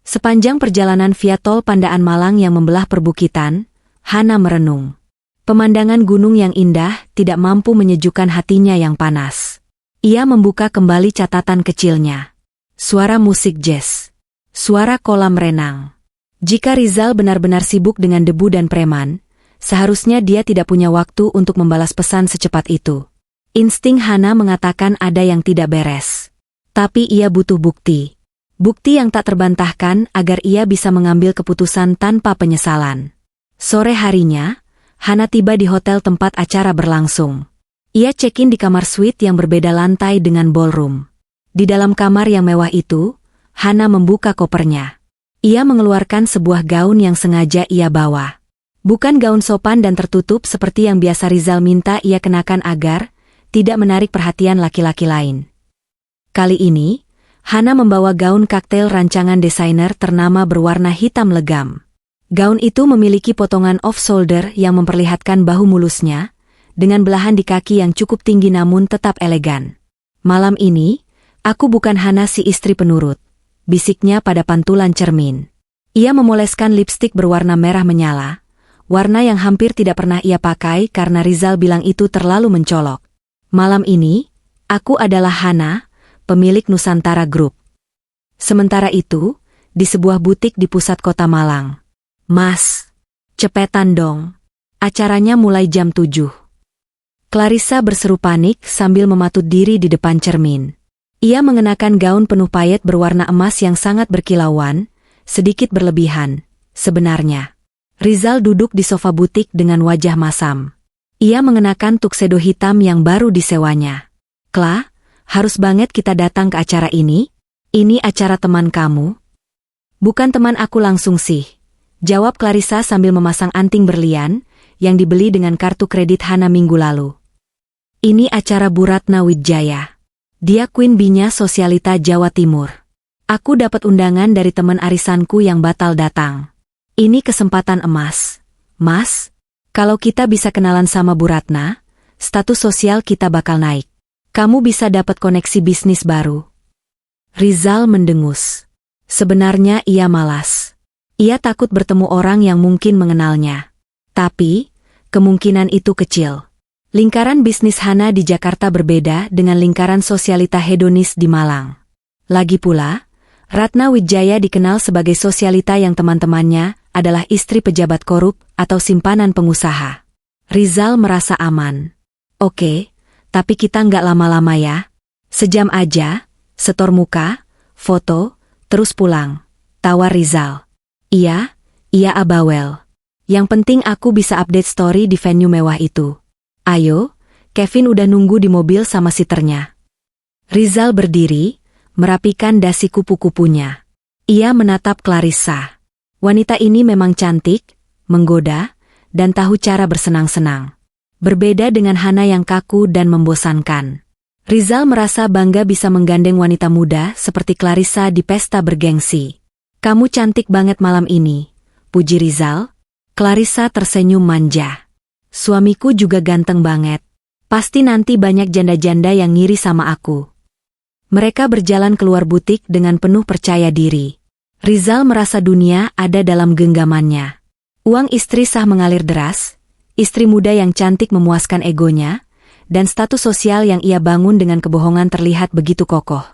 Sepanjang perjalanan via tol Pandaan Malang yang membelah perbukitan, Hana merenung. Pemandangan gunung yang indah tidak mampu menyejukkan hatinya yang panas. Ia membuka kembali catatan kecilnya. Suara musik jazz. Suara kolam renang. Jika Rizal benar-benar sibuk dengan debu dan preman, seharusnya dia tidak punya waktu untuk membalas pesan secepat itu. Insting Hana mengatakan ada yang tidak beres. Tapi ia butuh bukti. Bukti yang tak terbantahkan agar ia bisa mengambil keputusan tanpa penyesalan. Sore harinya, Hana tiba di hotel tempat acara berlangsung. Ia check-in di kamar suite yang berbeda lantai dengan ballroom. Di dalam kamar yang mewah itu, Hana membuka kopernya. Ia mengeluarkan sebuah gaun yang sengaja ia bawa. Bukan gaun sopan dan tertutup seperti yang biasa Rizal minta ia kenakan agar tidak menarik perhatian laki-laki lain. Kali ini, Hana membawa gaun kaktail rancangan desainer ternama berwarna hitam legam. Gaun itu memiliki potongan off-shoulder yang memperlihatkan bahu mulusnya, dengan belahan di kaki yang cukup tinggi namun tetap elegan. Malam ini, aku bukan Hana si istri penurut, bisiknya pada pantulan cermin. Ia memoleskan lipstik berwarna merah menyala, warna yang hampir tidak pernah ia pakai karena Rizal bilang itu terlalu mencolok. Malam ini, aku adalah Hana, pemilik Nusantara Group. Sementara itu, di sebuah butik di pusat kota Malang. Mas, cepetan dong. Acaranya mulai jam 7. Clarissa berseru panik sambil mematut diri di depan cermin. Ia mengenakan gaun penuh payet berwarna emas yang sangat berkilauan, sedikit berlebihan, sebenarnya. Rizal duduk di sofa butik dengan wajah masam. Ia mengenakan tuxedo hitam yang baru disewanya. Kla, harus banget kita datang ke acara ini? Ini acara teman kamu? Bukan teman aku langsung sih, jawab Clarissa sambil memasang anting berlian yang dibeli dengan kartu kredit Hana minggu lalu. Ini acara Bu Ratna Wijaya. Dia Queen Bee-nya Sosialita Jawa Timur. Aku dapat undangan dari teman arisanku yang batal datang. Ini kesempatan emas. Mas, kalau kita bisa kenalan sama Bu Ratna, status sosial kita bakal naik. Kamu bisa dapat koneksi bisnis baru. Rizal mendengus. Sebenarnya ia malas. Ia takut bertemu orang yang mungkin mengenalnya. Tapi, kemungkinan itu kecil. Lingkaran bisnis Hana di Jakarta berbeda dengan lingkaran sosialita hedonis di Malang. Lagi pula, Ratna Wijaya dikenal sebagai sosialita yang teman-temannya adalah istri pejabat korup atau simpanan pengusaha. Rizal merasa aman. Oke, tapi kita nggak lama-lama ya. Sejam aja, setor muka, foto, terus pulang. Tawar Rizal. Iya Abawel. Yang penting aku bisa update story di venue mewah itu. Ayo, Kevin udah nunggu di mobil sama siternya. Rizal berdiri, merapikan dasi kupu-kupunya. Ia menatap Clarissa. Wanita ini memang cantik, menggoda, dan tahu cara bersenang-senang. Berbeda dengan Hana yang kaku dan membosankan. Rizal merasa bangga bisa menggandeng wanita muda seperti Clarissa di pesta bergengsi. Kamu cantik banget malam ini, puji Rizal. Clarissa tersenyum manja. Suamiku juga ganteng banget. Pasti nanti banyak janda-janda yang ngiri sama aku. Mereka berjalan keluar butik dengan penuh percaya diri. Rizal merasa dunia ada dalam genggamannya. Uang istri sah mengalir deras, istri muda yang cantik memuaskan egonya, dan status sosial yang ia bangun dengan kebohongan terlihat begitu kokoh.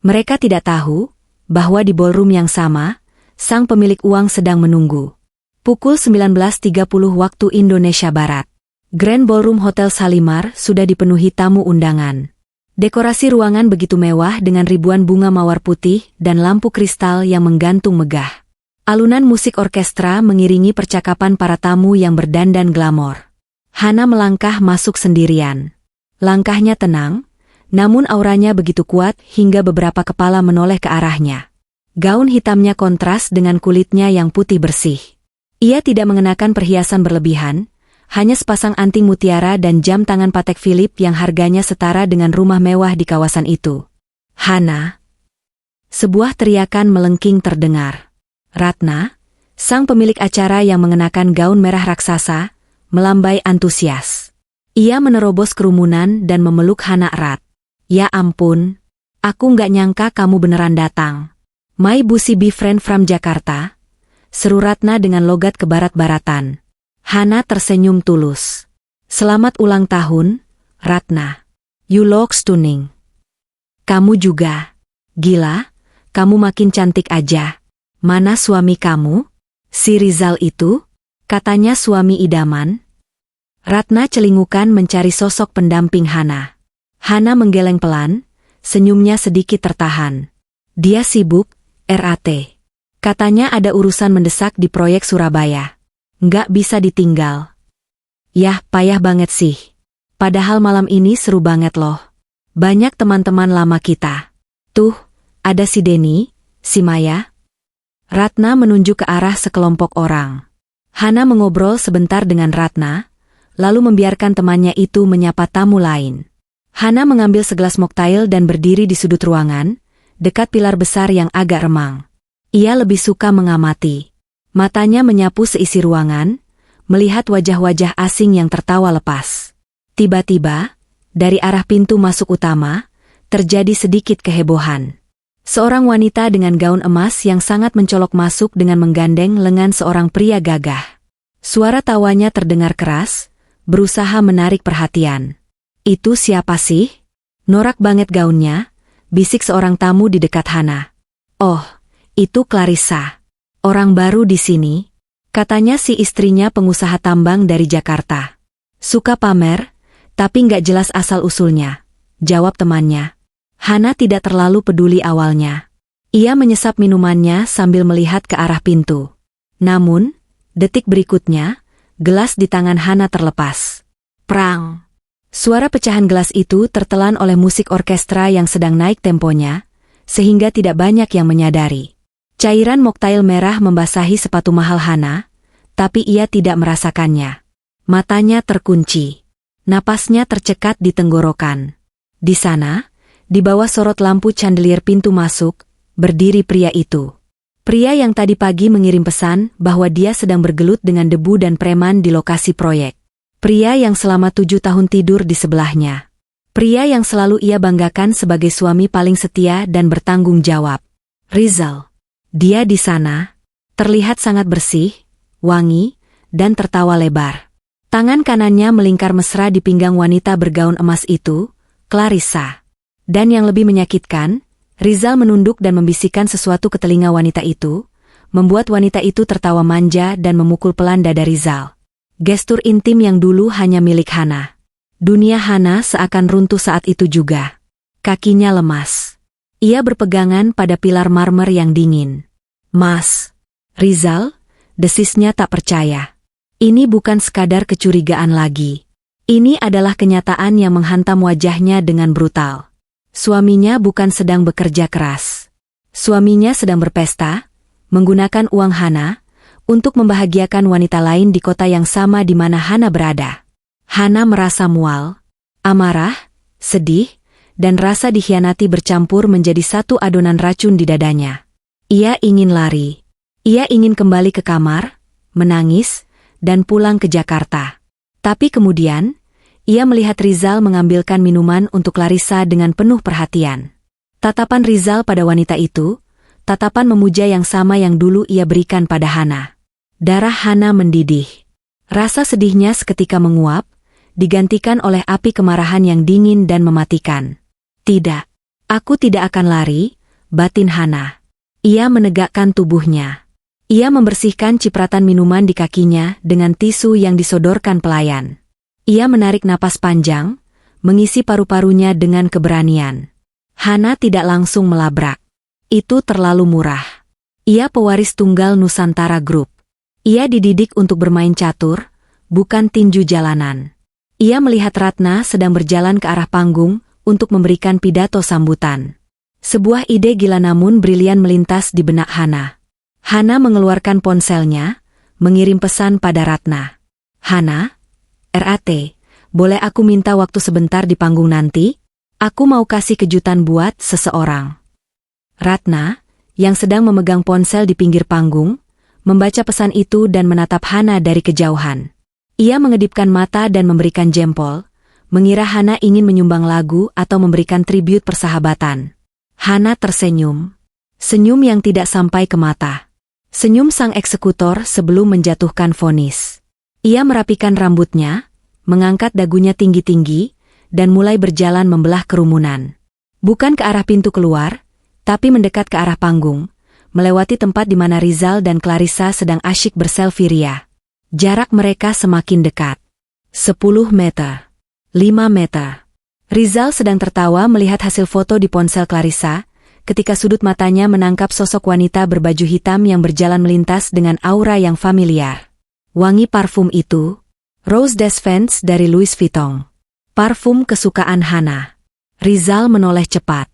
Mereka tidak tahu bahwa di ballroom yang sama, sang pemilik uang sedang menunggu. Pukul 19.30 waktu Indonesia Barat. Grand Ballroom Hotel Shalimar sudah dipenuhi tamu undangan. Dekorasi ruangan begitu mewah dengan ribuan bunga mawar putih dan lampu kristal yang menggantung megah. Alunan musik orkestra mengiringi percakapan para tamu yang berdandan glamor. Hana melangkah masuk sendirian. Langkahnya tenang, namun auranya begitu kuat hingga beberapa kepala menoleh ke arahnya. Gaun hitamnya kontras dengan kulitnya yang putih bersih. Ia tidak mengenakan perhiasan berlebihan, hanya sepasang anting mutiara dan jam tangan Patek Philippe yang harganya setara dengan rumah mewah di kawasan itu. Hana! Sebuah teriakan melengking terdengar. Ratna, sang pemilik acara yang mengenakan gaun merah raksasa, melambai antusias. Ia menerobos kerumunan dan memeluk Hana erat. Ya ampun, aku nggak nyangka kamu beneran datang. My Busi be friend from Jakarta, seru Ratna dengan logat kebarat-baratan. Hana tersenyum tulus. Selamat ulang tahun, Ratna. You look stunning. Kamu juga. Gila, kamu makin cantik aja. Mana suami kamu? Si Rizal itu? Katanya suami idaman. Ratna celingukan mencari sosok pendamping Hana. Hana menggeleng pelan, senyumnya sedikit tertahan. Dia sibuk, RAT. Katanya ada urusan mendesak di proyek Surabaya. Nggak bisa ditinggal. Yah, payah banget sih. Padahal malam ini seru banget loh. Banyak teman-teman lama kita. Tuh, ada si Denny, si Maya. Ratna menunjuk ke arah sekelompok orang. Hana mengobrol sebentar dengan Ratna, lalu membiarkan temannya itu menyapa tamu lain. Hana mengambil segelas mocktail dan berdiri di sudut ruangan, dekat pilar besar yang agak remang. Ia lebih suka mengamati. Matanya menyapu seisi ruangan, melihat wajah-wajah asing yang tertawa lepas. Tiba-tiba, dari arah pintu masuk utama, terjadi sedikit kehebohan. Seorang wanita dengan gaun emas yang sangat mencolok masuk dengan menggandeng lengan seorang pria gagah. Suara tawanya terdengar keras, berusaha menarik perhatian. Itu siapa sih? Norak banget gaunnya, bisik seorang tamu di dekat Hana. Oh, itu Clarissa. Orang baru di sini, katanya si istrinya pengusaha tambang dari Jakarta. Suka pamer, tapi nggak jelas asal-usulnya, jawab temannya. Hana tidak terlalu peduli awalnya. Ia menyesap minumannya sambil melihat ke arah pintu. Namun, detik berikutnya, gelas di tangan Hana terlepas. Prang! Suara pecahan gelas itu tertelan oleh musik orkestra yang sedang naik temponya, sehingga tidak banyak yang menyadari. Cairan mocktail merah membasahi sepatu mahal Hana, tapi ia tidak merasakannya. Matanya terkunci. Napasnya tercekat di tenggorokan. Di sana, di bawah sorot lampu chandelier pintu masuk, berdiri pria itu. Pria yang tadi pagi mengirim pesan bahwa dia sedang bergelut dengan debu dan preman di lokasi proyek. Pria yang selama 7 tahun tidur di sebelahnya. Pria yang selalu ia banggakan sebagai suami paling setia dan bertanggung jawab. Rizal. Dia di sana, terlihat sangat bersih, wangi, dan tertawa lebar. Tangan kanannya melingkar mesra di pinggang wanita bergaun emas itu, Clarissa. Dan yang lebih menyakitkan, Rizal menunduk dan membisikkan sesuatu ke telinga wanita itu, membuat wanita itu tertawa manja dan memukul pelan dada Rizal. Gestur intim yang dulu hanya milik Hana. Dunia Hana seakan runtuh saat itu juga. Kakinya lemas. Ia berpegangan pada pilar marmer yang dingin. Mas. Rizal, desisnya tak percaya. Ini bukan sekadar kecurigaan lagi. Ini adalah kenyataan yang menghantam wajahnya dengan brutal. Suaminya bukan sedang bekerja keras. Suaminya sedang berpesta, menggunakan uang Hana, untuk membahagiakan wanita lain di kota yang sama di mana Hana berada. Hana merasa mual, amarah, sedih, dan rasa dikhianati bercampur menjadi satu adonan racun di dadanya. Ia ingin lari. Ia ingin kembali ke kamar, menangis, dan pulang ke Jakarta. Tapi kemudian, ia melihat Rizal mengambilkan minuman untuk Clarissa dengan penuh perhatian. Tatapan Rizal pada wanita itu, tatapan memuja yang sama yang dulu ia berikan pada Hana. Darah Hana mendidih. Rasa sedihnya seketika menguap, digantikan oleh api kemarahan yang dingin dan mematikan. Tidak, aku tidak akan lari, batin Hana. Ia menegakkan tubuhnya. Ia membersihkan cipratan minuman di kakinya dengan tisu yang disodorkan pelayan. Ia menarik napas panjang, mengisi paru-parunya dengan keberanian. Hana tidak langsung melabrak. Itu terlalu murah. Ia pewaris tunggal Nusantara Group. Ia dididik untuk bermain catur, bukan tinju jalanan. Ia melihat Ratna sedang berjalan ke arah panggung untuk memberikan pidato sambutan. Sebuah ide gila namun brilian melintas di benak Hana. Hana mengeluarkan ponselnya, mengirim pesan pada Ratna. Hana, RAT, boleh aku minta waktu sebentar di panggung nanti? Aku mau kasih kejutan buat seseorang. Ratna, yang sedang memegang ponsel di pinggir panggung, membaca pesan itu dan menatap Hana dari kejauhan. Ia mengedipkan mata dan memberikan jempol, mengira Hana ingin menyumbang lagu atau memberikan tribut persahabatan. Hana tersenyum. Senyum yang tidak sampai ke mata. Senyum sang eksekutor sebelum menjatuhkan vonis. Ia merapikan rambutnya, mengangkat dagunya tinggi-tinggi, dan mulai berjalan membelah kerumunan. Bukan ke arah pintu keluar, tapi mendekat ke arah panggung, melewati tempat di mana Rizal dan Clarissa sedang asyik berselfie ria. Jarak mereka semakin dekat. 10 meter. 5 meter. Rizal sedang tertawa melihat hasil foto di ponsel Clarissa, ketika sudut matanya menangkap sosok wanita berbaju hitam yang berjalan melintas dengan aura yang familiar. Wangi parfum itu, Rose des Vents dari Louis Vuitton. Parfum kesukaan Hana. Rizal menoleh cepat.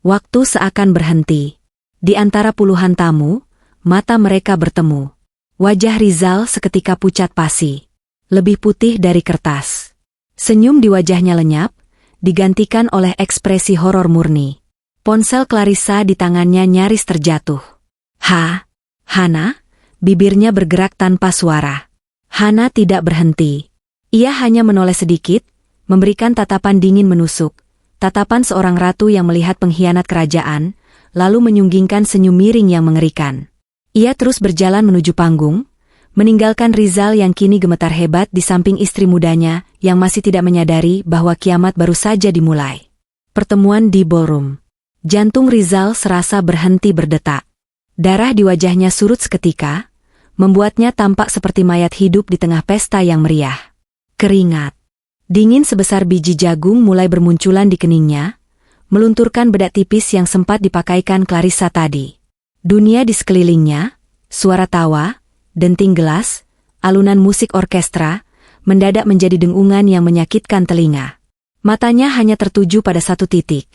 Waktu seakan berhenti. Di antara puluhan tamu, mata mereka bertemu. Wajah Rizal seketika pucat pasi. Lebih putih dari kertas. Senyum di wajahnya lenyap, digantikan oleh ekspresi horor murni. Ponsel Clarissa di tangannya nyaris terjatuh. Hana, bibirnya bergerak tanpa suara. Hana tidak berhenti. Ia hanya menoleh sedikit, memberikan tatapan dingin menusuk, tatapan seorang ratu yang melihat pengkhianat kerajaan, lalu menyunggingkan senyum miring yang mengerikan. Ia terus berjalan menuju panggung, meninggalkan Rizal yang kini gemetar hebat di samping istri mudanya yang masih tidak menyadari bahwa kiamat baru saja dimulai. Pertemuan di ballroom. Jantung Rizal serasa berhenti berdetak. Darah di wajahnya surut seketika, membuatnya tampak seperti mayat hidup di tengah pesta yang meriah. Keringat dingin sebesar biji jagung mulai bermunculan di keningnya, melunturkan bedak tipis yang sempat dipakaikan Clarissa tadi. Dunia di sekelilingnya, suara tawa, denting gelas, alunan musik orkestra, mendadak menjadi dengungan yang menyakitkan telinga. Matanya hanya tertuju pada satu titik.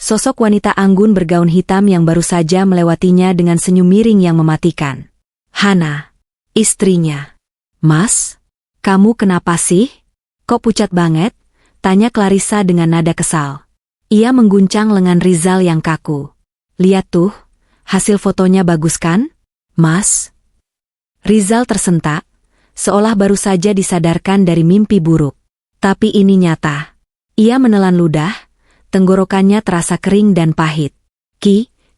Sosok wanita anggun bergaun hitam yang baru saja melewatinya dengan senyum miring yang mematikan. Hana, istrinya. Mas, kamu kenapa sih? Kok pucat banget? Tanya Clarissa dengan nada kesal. Ia mengguncang lengan Rizal yang kaku. Lihat tuh, hasil fotonya bagus kan? Mas? Rizal tersentak, seolah baru saja disadarkan dari mimpi buruk. Tapi ini nyata. Ia menelan ludah, tenggorokannya terasa kering dan pahit.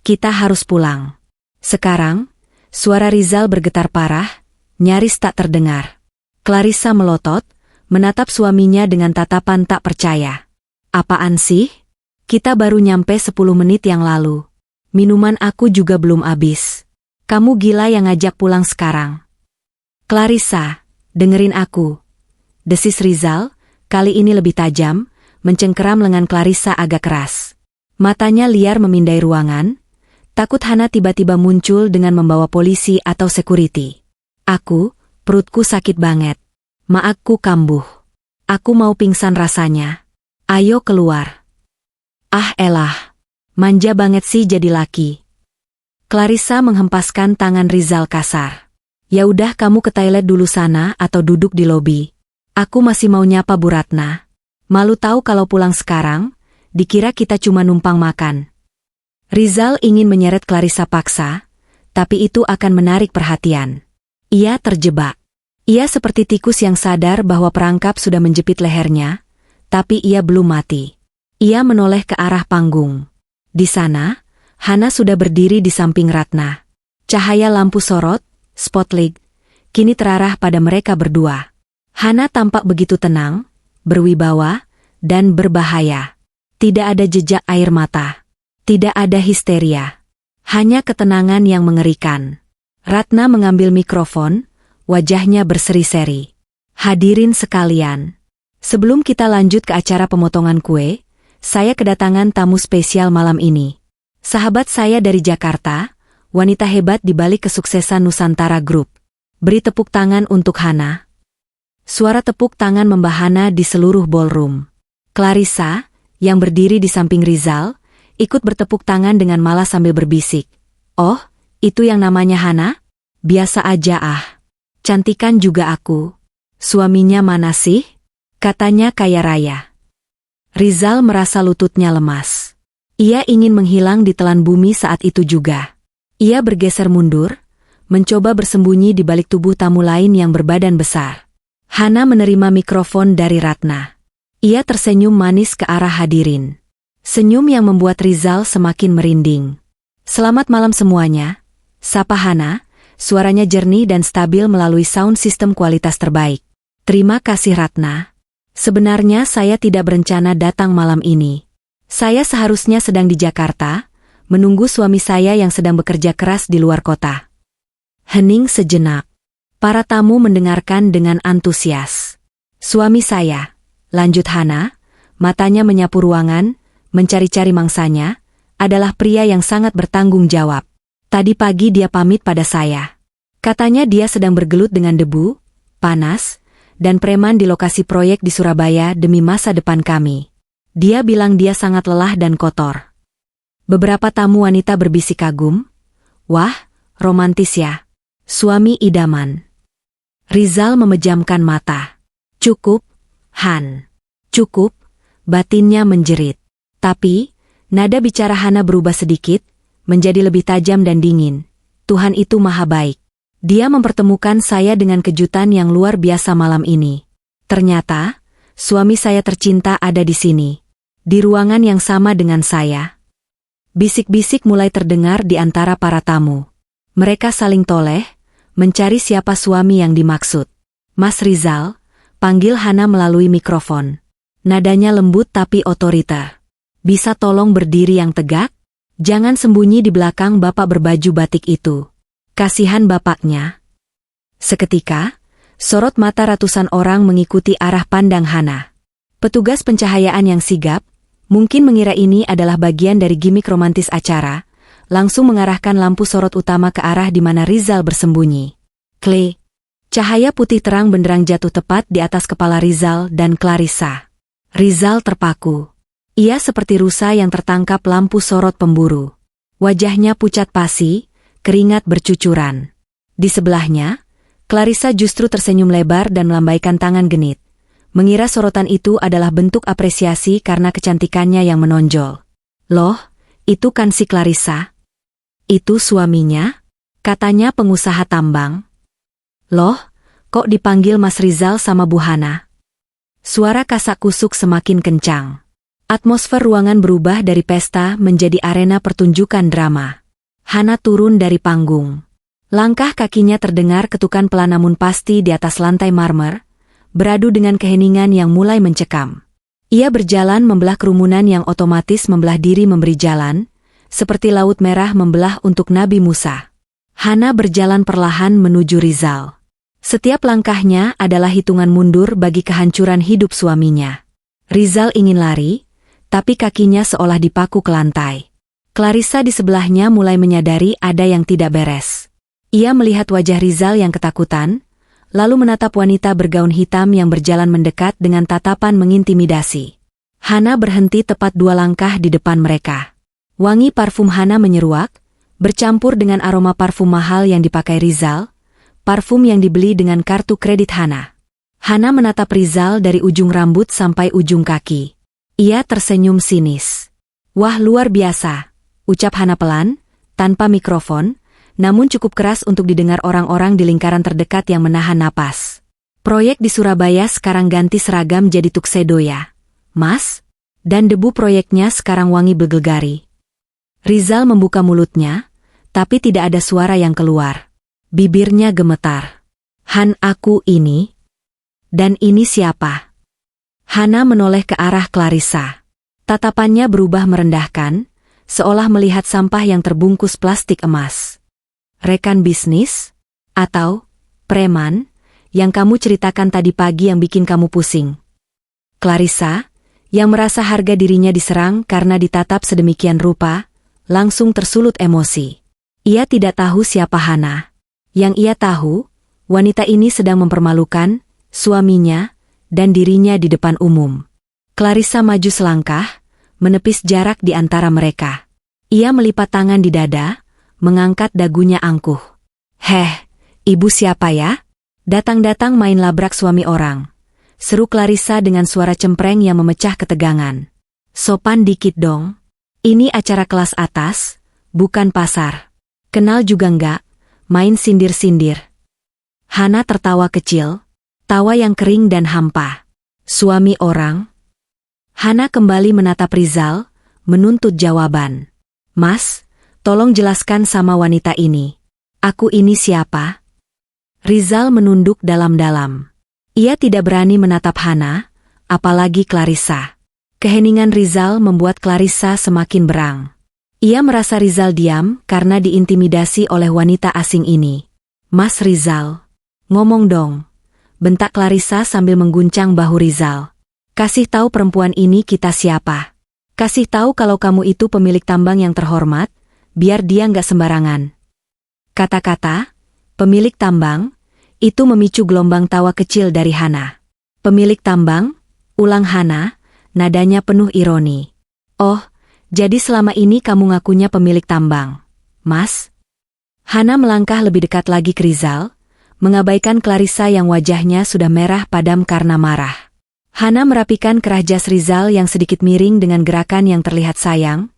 Kita harus pulang. Sekarang, suara Rizal bergetar parah, nyaris tak terdengar. Clarissa melotot, menatap suaminya dengan tatapan tak percaya. Apaan sih? Kita baru nyampe 10 menit yang lalu. Minuman aku juga belum habis. Kamu gila yang ngajak pulang sekarang. Clarissa, dengerin aku. Desis Rizal, kali ini lebih tajam, mencengkeram lengan Clarissa agak keras. Matanya liar memindai ruangan, takut Hana tiba-tiba muncul dengan membawa polisi atau security. Perutku sakit banget. Maagku kambuh. Aku mau pingsan rasanya. Ayo keluar. Ah elah, manja banget sih jadi laki. Clarissa menghempaskan tangan Rizal kasar. Ya udah kamu ke toilet dulu sana atau duduk di lobi. Aku masih mau nyapa Bu Ratna. Malu tahu kalau pulang sekarang, dikira kita cuma numpang makan. Rizal ingin menyeret Clarissa paksa, tapi itu akan menarik perhatian. Ia terjebak. Ia seperti tikus yang sadar bahwa perangkap sudah menjepit lehernya, tapi ia belum mati. Ia menoleh ke arah panggung. Di sana, Hana sudah berdiri di samping Ratna. Cahaya lampu sorot, spotlight, kini terarah pada mereka berdua. Hana tampak begitu tenang, berwibawa, dan berbahaya. Tidak ada jejak air mata. Tidak ada histeria. Hanya ketenangan yang mengerikan. Ratna mengambil mikrofon, wajahnya berseri-seri. Hadirin sekalian, sebelum kita lanjut ke acara pemotongan kue, saya kedatangan tamu spesial malam ini. Sahabat saya dari Jakarta, wanita hebat di balik kesuksesan Nusantara Group. Beri tepuk tangan untuk Hana. Suara tepuk tangan membahana di seluruh ballroom. Clarissa, yang berdiri di samping Rizal, ikut bertepuk tangan dengan malas sambil berbisik. Oh, itu yang namanya Hana? Biasa aja ah. Cantikan juga aku. Suaminya mana sih? Katanya kaya raya. Rizal merasa lututnya lemas. Ia ingin menghilang di telan bumi saat itu juga. Ia bergeser mundur, mencoba bersembunyi di balik tubuh tamu lain yang berbadan besar. Hana menerima mikrofon dari Ratna. Ia tersenyum manis ke arah hadirin. Senyum yang membuat Rizal semakin merinding. Selamat malam semuanya, sapa Hana, suaranya jernih dan stabil melalui sound system kualitas terbaik. Terima kasih Ratna. Sebenarnya saya tidak berencana datang malam ini. Saya seharusnya sedang di Jakarta, menunggu suami saya yang sedang bekerja keras di luar kota. Hening sejenak. Para tamu mendengarkan dengan antusias. Suami saya, lanjut Hana, matanya menyapu ruangan, mencari-cari mangsanya, adalah pria yang sangat bertanggung jawab. Tadi pagi dia pamit pada saya. Katanya dia sedang bergelut dengan debu, panas, dan preman di lokasi proyek di Surabaya demi masa depan kami. Dia bilang dia sangat lelah dan kotor. Beberapa tamu wanita berbisik kagum. Wah, romantis ya. Suami idaman. Rizal memejamkan mata. Cukup, Han. Cukup, batinnya menjerit. Tapi, nada bicara Hana berubah sedikit, menjadi lebih tajam dan dingin. Tuhan itu maha baik. Dia mempertemukan saya dengan kejutan yang luar biasa malam ini. Ternyata, suami saya tercinta ada di sini. Di ruangan yang sama dengan saya. Bisik-bisik mulai terdengar di antara para tamu. Mereka saling toleh, mencari siapa suami yang dimaksud. Mas Rizal, panggil Hana melalui mikrofon. Nadanya lembut tapi otoriter. Bisa tolong berdiri yang tegak? Jangan sembunyi di belakang bapak berbaju batik itu. Kasihan bapaknya. Seketika, sorot mata ratusan orang mengikuti arah pandang Hana. Petugas pencahayaan yang sigap, mungkin mengira ini adalah bagian dari gimik romantis acara, langsung mengarahkan lampu sorot utama ke arah di mana Rizal bersembunyi. Klik. Cahaya putih terang benderang jatuh tepat di atas kepala Rizal dan Clarissa. Rizal terpaku. Ia seperti rusa yang tertangkap lampu sorot pemburu. Wajahnya pucat pasi, keringat bercucuran. Di sebelahnya, Clarissa justru tersenyum lebar dan melambaikan tangan genit. Mengira sorotan itu adalah bentuk apresiasi karena kecantikannya yang menonjol. Loh, itu kan si Clarissa? Itu suaminya? Katanya pengusaha tambang. Loh, kok dipanggil Mas Rizal sama Bu Hana? Suara kasak kusuk semakin kencang. Atmosfer ruangan berubah dari pesta menjadi arena pertunjukan drama. Hana turun dari panggung. Langkah kakinya terdengar ketukan pelan namun pasti di atas lantai marmer, beradu dengan keheningan yang mulai mencekam. Ia berjalan membelah kerumunan yang otomatis membelah diri memberi jalan, seperti laut merah membelah untuk Nabi Musa. Hana berjalan perlahan menuju Rizal. Setiap langkahnya adalah hitungan mundur bagi kehancuran hidup suaminya. Rizal ingin lari, tapi kakinya seolah dipaku ke lantai. Clarissa di sebelahnya mulai menyadari ada yang tidak beres. Ia melihat wajah Rizal yang ketakutan, lalu menatap wanita bergaun hitam yang berjalan mendekat dengan tatapan mengintimidasi. Hana berhenti tepat 2 langkah di depan mereka. Wangi parfum Hana menyeruak, bercampur dengan aroma parfum mahal yang dipakai Rizal, parfum yang dibeli dengan kartu kredit Hana. Hana menatap Rizal dari ujung rambut sampai ujung kaki. Ia tersenyum sinis. Wah, luar biasa, ucap Hana pelan, tanpa mikrofon, namun cukup keras untuk didengar orang-orang di lingkaran terdekat yang menahan napas. Proyek di Surabaya sekarang ganti seragam jadi tuxedo ya, Mas? Dan debu proyeknya sekarang wangi Bulgari. Rizal membuka mulutnya, tapi tidak ada suara yang keluar. Bibirnya gemetar. Han, aku ini? Dan ini siapa? Hana menoleh ke arah Clarissa. Tatapannya berubah merendahkan, seolah melihat sampah yang terbungkus plastik emas. Rekan bisnis? Atau preman yang kamu ceritakan tadi pagi yang bikin kamu pusing? Clarissa, yang merasa harga dirinya diserang karena ditatap sedemikian rupa, langsung tersulut emosi. Ia tidak tahu siapa Hana. Yang ia tahu, wanita ini sedang mempermalukan suaminya dan dirinya di depan umum. Clarissa maju selangkah, menepis jarak di antara mereka. Ia melipat tangan di dada, mengangkat dagunya angkuh. "Heh, ibu siapa ya? Datang-datang main labrak suami orang," seru Clarissa dengan suara cempreng yang memecah ketegangan. "Sopan dikit dong. Ini acara kelas atas, bukan pasar. Kenal juga enggak, main sindir-sindir." Hana tertawa kecil, tawa yang kering dan hampa. "Suami orang?" Hana kembali menatap Rizal, menuntut jawaban. "Mas, tolong jelaskan sama wanita ini. Aku ini siapa?" Rizal menunduk dalam-dalam. Ia tidak berani menatap Hana, apalagi Clarissa. Keheningan Rizal membuat Clarissa semakin berang. Ia merasa Rizal diam karena diintimidasi oleh wanita asing ini. "Mas Rizal, ngomong dong," bentak Clarissa sambil mengguncang bahu Rizal. "Kasih tahu perempuan ini kita siapa. Kasih tahu kalau kamu itu pemilik tambang yang terhormat, biar dia nggak sembarangan." Kata-kata pemilik tambang itu memicu gelombang tawa kecil dari Hana. "Pemilik tambang?" ulang Hana, nadanya penuh ironi. "Oh, jadi selama ini kamu ngakunya pemilik tambang, Mas?" Hana melangkah lebih dekat lagi ke Rizal, mengabaikan Clarissa yang wajahnya sudah merah padam karena marah. Hana merapikan kerah jas Rizal yang sedikit miring dengan gerakan yang terlihat sayang,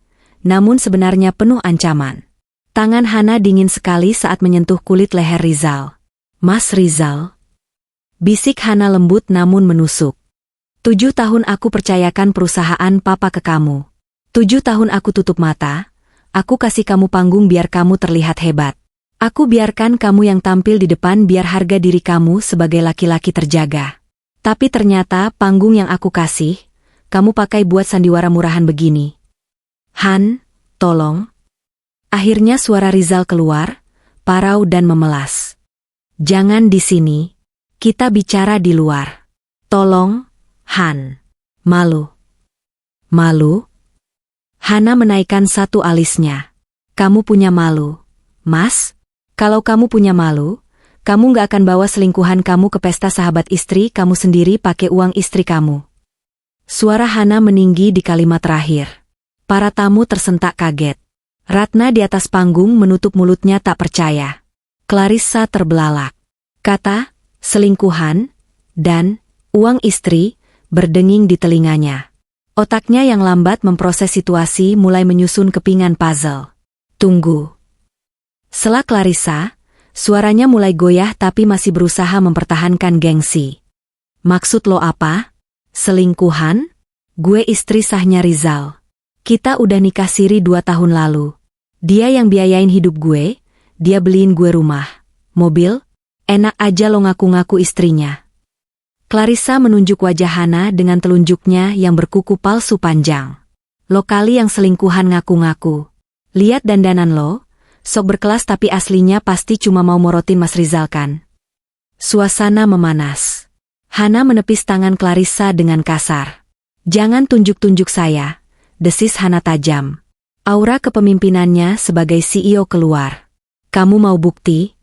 namun sebenarnya penuh ancaman. Tangan Hana dingin sekali saat menyentuh kulit leher Rizal. "Mas Rizal," bisik Hana lembut namun menusuk. 7 tahun aku percayakan perusahaan papa ke kamu. 7 tahun aku tutup mata, aku kasih kamu panggung biar kamu terlihat hebat. Aku biarkan kamu yang tampil di depan biar harga diri kamu sebagai laki-laki terjaga. Tapi ternyata panggung yang aku kasih, kamu pakai buat sandiwara murahan begini. Han, tolong." Akhirnya suara Rizal keluar, parau dan memelas. "Jangan di sini, kita bicara di luar. Tolong, Han." "Malu." "Malu?" Hana menaikkan satu alisnya. "Kamu punya malu, Mas? Kalau kamu punya malu, kamu gak akan bawa selingkuhan kamu ke pesta sahabat istri kamu sendiri pakai uang istri kamu." Suara Hana meninggi di kalimat terakhir. Para tamu tersentak kaget. Ratna di atas panggung menutup mulutnya tak percaya. Clarissa terbelalak. Kata, selingkuhan, dan uang istri, berdenging di telinganya. Otaknya yang lambat memproses situasi mulai menyusun kepingan puzzle. "Tunggu." Sela Clarissa, suaranya mulai goyah tapi masih berusaha mempertahankan gengsi. "Maksud lo apa? Selingkuhan? Gue istri sahnya Rizal. Kita udah nikah siri 2 tahun lalu. Dia yang biayain hidup gue, dia beliin gue rumah, mobil, enak aja lo ngaku-ngaku istrinya." Clarissa menunjuk wajah Hana dengan telunjuknya yang berkuku palsu panjang. "Lo kali yang selingkuhan ngaku-ngaku. Lihat dandanan lo, sok berkelas tapi aslinya pasti cuma mau morotin Mas Rizal kan?" Suasana memanas. Hana menepis tangan Clarissa dengan kasar. "Jangan tunjuk-tunjuk saya," desis Hana tajam. Aura kepemimpinannya sebagai CEO keluar. "Kamu mau bukti?"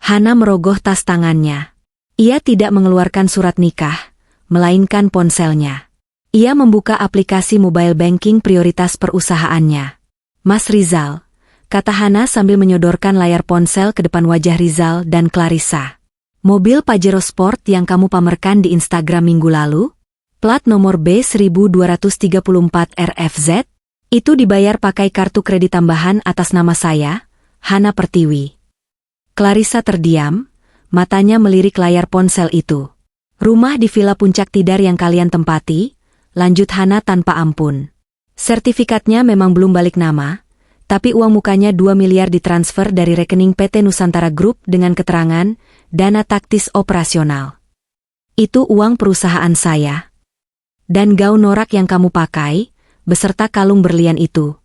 Hana merogoh tas tangannya. Ia tidak mengeluarkan surat nikah, melainkan ponselnya. Ia membuka aplikasi mobile banking prioritas perusahaannya. "Mas Rizal," kata Hana sambil menyodorkan layar ponsel ke depan wajah Rizal dan Clarissa. "Mobil Pajero Sport yang kamu pamerkan di Instagram minggu lalu? Plat nomor B1234 RFZ? Itu dibayar pakai kartu kredit tambahan atas nama saya, Hana Pertiwi." Clarissa terdiam, matanya melirik layar ponsel itu. "Rumah di Villa Puncak Tidar yang kalian tempati," lanjut Hana tanpa ampun. "Sertifikatnya memang belum balik nama, tapi uang mukanya 2 miliar ditransfer dari rekening PT Nusantara Group dengan keterangan dana taktis operasional. Itu uang perusahaan saya. Dan gaun norak yang kamu pakai, beserta kalung berlian itu.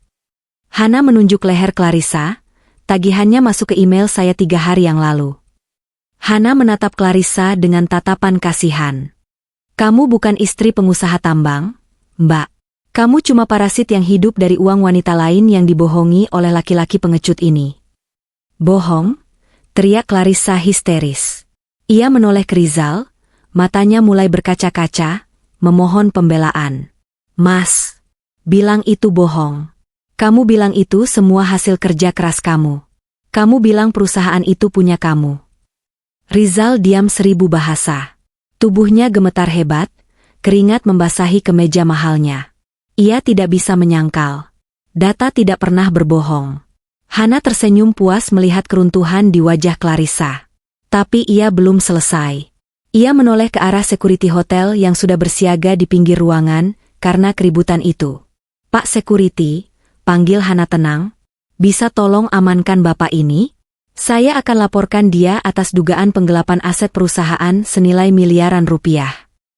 Hana menunjuk leher Clarissa. Tagihannya masuk ke email saya 3 hari yang lalu. Hana menatap Clarissa dengan tatapan kasihan. Kamu bukan istri pengusaha tambang, Mbak. Kamu cuma parasit yang hidup dari uang wanita lain yang dibohongi oleh laki-laki pengecut ini. Bohong? Teriak Clarissa histeris. Ia menoleh ke Rizal, matanya mulai berkaca-kaca, memohon pembelaan. Mas, bilang itu bohong. Kamu bilang itu semua hasil kerja keras kamu. Kamu bilang perusahaan itu punya kamu. Rizal diam 1000 bahasa. Tubuhnya gemetar hebat, keringat membasahi kemeja mahalnya. Ia tidak bisa menyangkal. Data tidak pernah berbohong. Hana tersenyum puas melihat keruntuhan di wajah Clarissa. Tapi ia belum selesai. Ia menoleh ke arah security hotel yang sudah bersiaga di pinggir ruangan karena keributan itu. Pak Security, panggil Hana tenang. Bisa tolong amankan bapak ini? Saya akan laporkan dia atas dugaan penggelapan aset perusahaan senilai miliaran rupiah.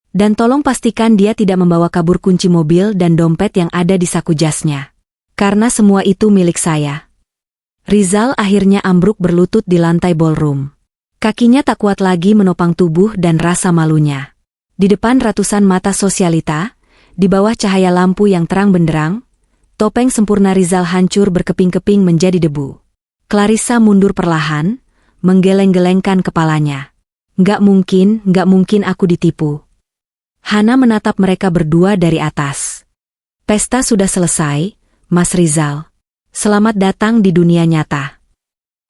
Dan tolong pastikan dia tidak membawa kabur kunci mobil dan dompet yang ada di saku jasnya. Karena semua itu milik saya. Rizal akhirnya ambruk berlutut di lantai ballroom. Kakinya tak kuat lagi menopang tubuh dan rasa malunya. Di depan ratusan mata sosialita, di bawah cahaya lampu yang terang benderang, topeng sempurna Rizal hancur berkeping-keping menjadi debu. Clarissa mundur perlahan, menggeleng-gelengkan kepalanya. Nggak mungkin aku ditipu. Hana menatap mereka berdua dari atas. Pesta sudah selesai, Mas Rizal. Selamat datang di dunia nyata.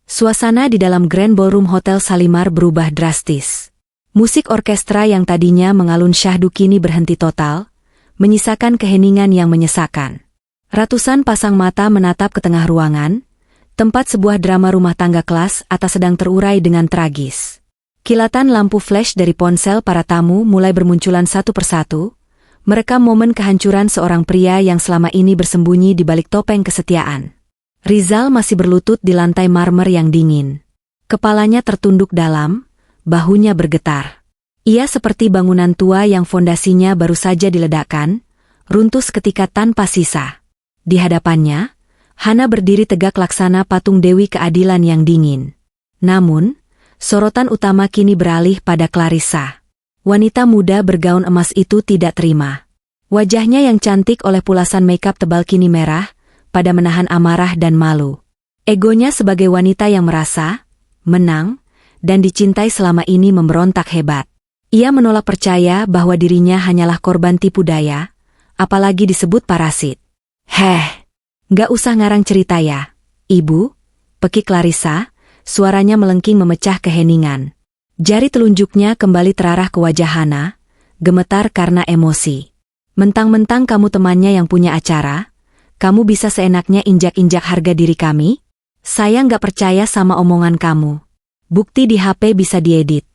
Suasana di dalam Grand Ballroom Hotel Shalimar berubah drastis. Musik orkestra yang tadinya mengalun syahdu kini berhenti total, menyisakan keheningan yang menyesakan. Ratusan pasang mata menatap ke tengah ruangan, tempat sebuah drama rumah tangga kelas atas sedang terurai dengan tragis. Kilatan lampu flash dari ponsel para tamu mulai bermunculan satu persatu, merekam momen kehancuran seorang pria yang selama ini bersembunyi di balik topeng kesetiaan. Rizal masih berlutut di lantai marmer yang dingin. Kepalanya tertunduk dalam, bahunya bergetar. Ia seperti bangunan tua yang fondasinya baru saja diledakkan, runtuh seketika tanpa sisa. Di hadapannya, Hana berdiri tegak laksana patung Dewi Keadilan yang dingin. Namun, sorotan utama kini beralih pada Clarissa. Wanita muda bergaun emas itu tidak terima. Wajahnya yang cantik oleh pulasan makeup tebal kini merah, pada menahan amarah dan malu. Egonya sebagai wanita yang merasa, menang, dan dicintai selama ini memberontak hebat. Ia menolak percaya bahwa dirinya hanyalah korban tipu daya, apalagi disebut parasit. Nggak usah ngarang cerita ya, Ibu, pekik Clarissa, suaranya melengking memecah keheningan. Jari telunjuknya kembali terarah ke wajah Hana, gemetar karena emosi. Mentang-mentang kamu temannya yang punya acara, kamu bisa seenaknya injak-injak harga diri kami? Saya nggak percaya sama omongan kamu. Bukti di HP bisa diedit.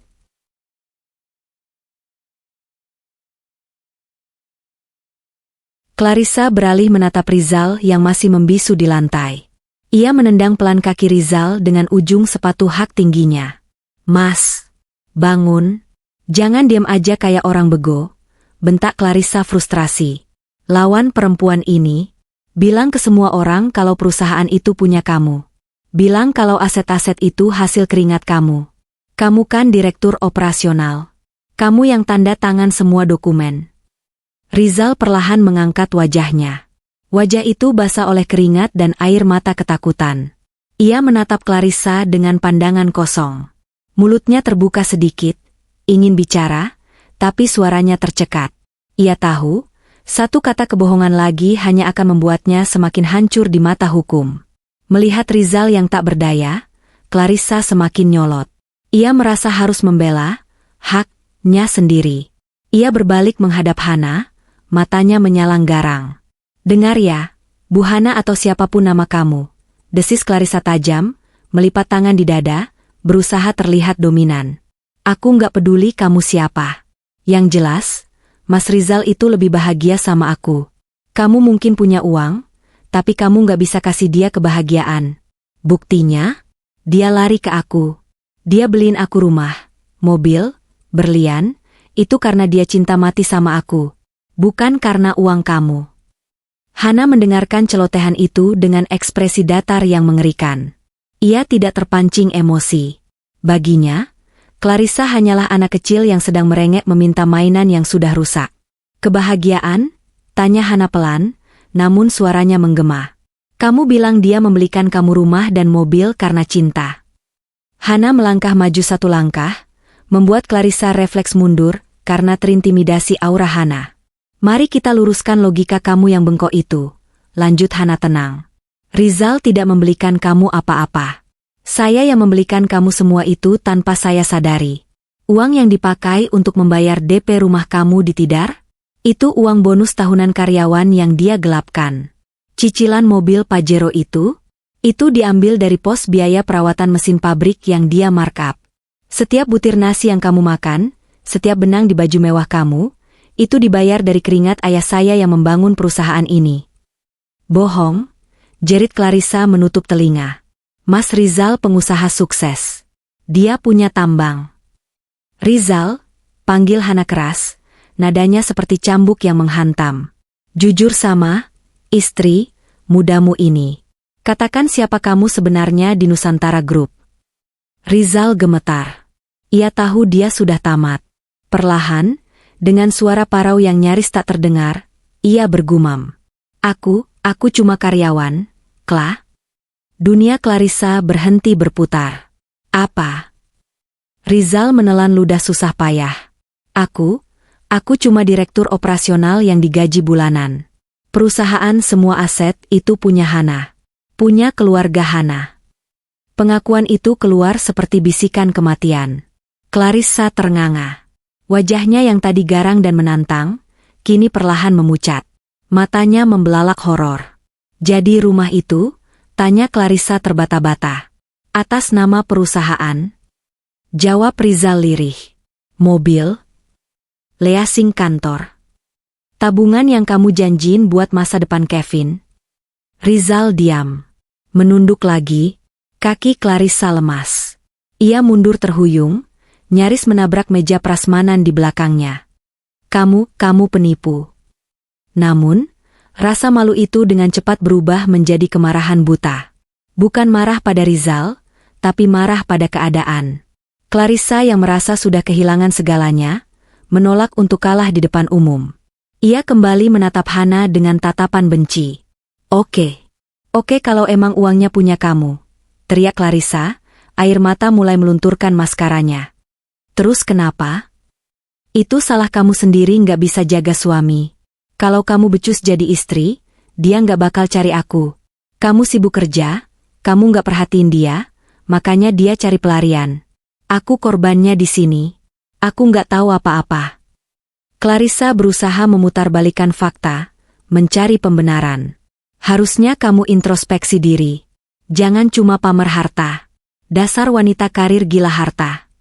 Clarissa beralih menatap Rizal yang masih membisu di lantai. Ia menendang pelan kaki Rizal dengan ujung sepatu hak tingginya. Mas, bangun. Jangan diam aja kayak orang bego, bentak Clarissa frustrasi. Lawan perempuan ini. Bilang ke semua orang kalau perusahaan itu punya kamu. Bilang kalau aset-aset itu hasil keringat kamu. Kamu kan direktur operasional. Kamu yang tanda tangan semua dokumen. Rizal perlahan mengangkat wajahnya. Wajah itu basah oleh keringat dan air mata ketakutan. Ia menatap Clarissa dengan pandangan kosong. Mulutnya terbuka sedikit, ingin bicara, tapi suaranya tercekat. Ia tahu, satu kata kebohongan lagi hanya akan membuatnya semakin hancur di mata hukum. Melihat Rizal yang tak berdaya, Clarissa semakin nyolot. Ia merasa harus membela haknya sendiri. Ia berbalik menghadap Hana, matanya menyalang garang. Dengar ya, Bu Hana atau siapapun nama kamu, desis Clarissa tajam, melipat tangan di dada, berusaha terlihat dominan. Aku nggak peduli kamu siapa. Yang jelas, Mas Rizal itu lebih bahagia sama aku. Kamu mungkin punya uang, tapi kamu nggak bisa kasih dia kebahagiaan. Buktinya, dia lari ke aku. Dia beliin aku rumah, mobil, berlian, itu karena dia cinta mati sama aku. Bukan karena uang kamu. Hana mendengarkan celotehan itu dengan ekspresi datar yang mengerikan. Ia tidak terpancing emosi. Baginya, Clarissa hanyalah anak kecil yang sedang merengek meminta mainan yang sudah rusak. Kebahagiaan? Tanya Hana pelan, namun suaranya menggema. Kamu bilang dia membelikan kamu rumah dan mobil karena cinta. Hana melangkah maju satu langkah, membuat Clarissa refleks mundur karena terintimidasi aura Hana. Mari kita luruskan logika kamu yang bengkok itu, lanjut Hana tenang. Rizal tidak membelikan kamu apa-apa. Saya yang membelikan kamu semua itu tanpa saya sadari. Uang yang dipakai untuk membayar DP rumah kamu ditidar? Itu uang bonus tahunan karyawan yang dia gelapkan. Cicilan mobil Pajero itu diambil dari pos biaya perawatan mesin pabrik yang dia markup. Setiap butir nasi yang kamu makan, setiap benang di baju mewah kamu, itu dibayar dari keringat ayah saya yang membangun perusahaan ini. Bohong, jerit Clarissa menutup telinga. Mas Rizal pengusaha sukses. Dia punya tambang. Rizal, panggil Hana keras, nadanya seperti cambuk yang menghantam. Jujur sama, istri, mudamu ini. Katakan siapa kamu sebenarnya di Nusantara Group. Rizal gemetar. Ia tahu dia sudah tamat. Perlahan, dengan suara parau yang nyaris tak terdengar, ia bergumam. Aku cuma karyawan, Kla. Dunia Clarissa berhenti berputar. Apa? Rizal menelan ludah susah payah. Aku cuma direktur operasional yang digaji bulanan. Perusahaan semua aset itu punya Hana. Punya keluarga Hana. Pengakuan itu keluar seperti bisikan kematian. Clarissa ternganga. Wajahnya yang tadi garang dan menantang, kini perlahan memucat. Matanya membelalak horor. Jadi rumah itu? Tanya Clarissa terbata-bata. Atas nama perusahaan? Jawab Rizal lirih. Mobil? Leasing kantor? Tabungan yang kamu janjiin buat masa depan Kevin? Rizal diam. Menunduk lagi, kaki Clarissa lemas. Ia mundur terhuyung, nyaris menabrak meja prasmanan di belakangnya. Kamu penipu. Namun, rasa malu itu dengan cepat berubah menjadi kemarahan buta. Bukan marah pada Rizal, tapi marah pada keadaan. Clarissa yang merasa sudah kehilangan segalanya, menolak untuk kalah di depan umum. Ia kembali menatap Hana dengan tatapan benci. Oke kalau emang uangnya punya kamu, teriak Clarissa, air mata mulai melunturkan maskaranya. Terus kenapa? Itu salah kamu sendiri nggak bisa jaga suami. Kalau kamu becus jadi istri, dia nggak bakal cari aku. Kamu sibuk kerja, kamu nggak perhatiin dia, makanya dia cari pelarian. Aku korbannya di sini. Aku nggak tahu apa-apa. Clarissa berusaha memutarbalikkan fakta, mencari pembenaran. Harusnya kamu introspeksi diri. Jangan cuma pamer harta. Dasar wanita karir gila harta.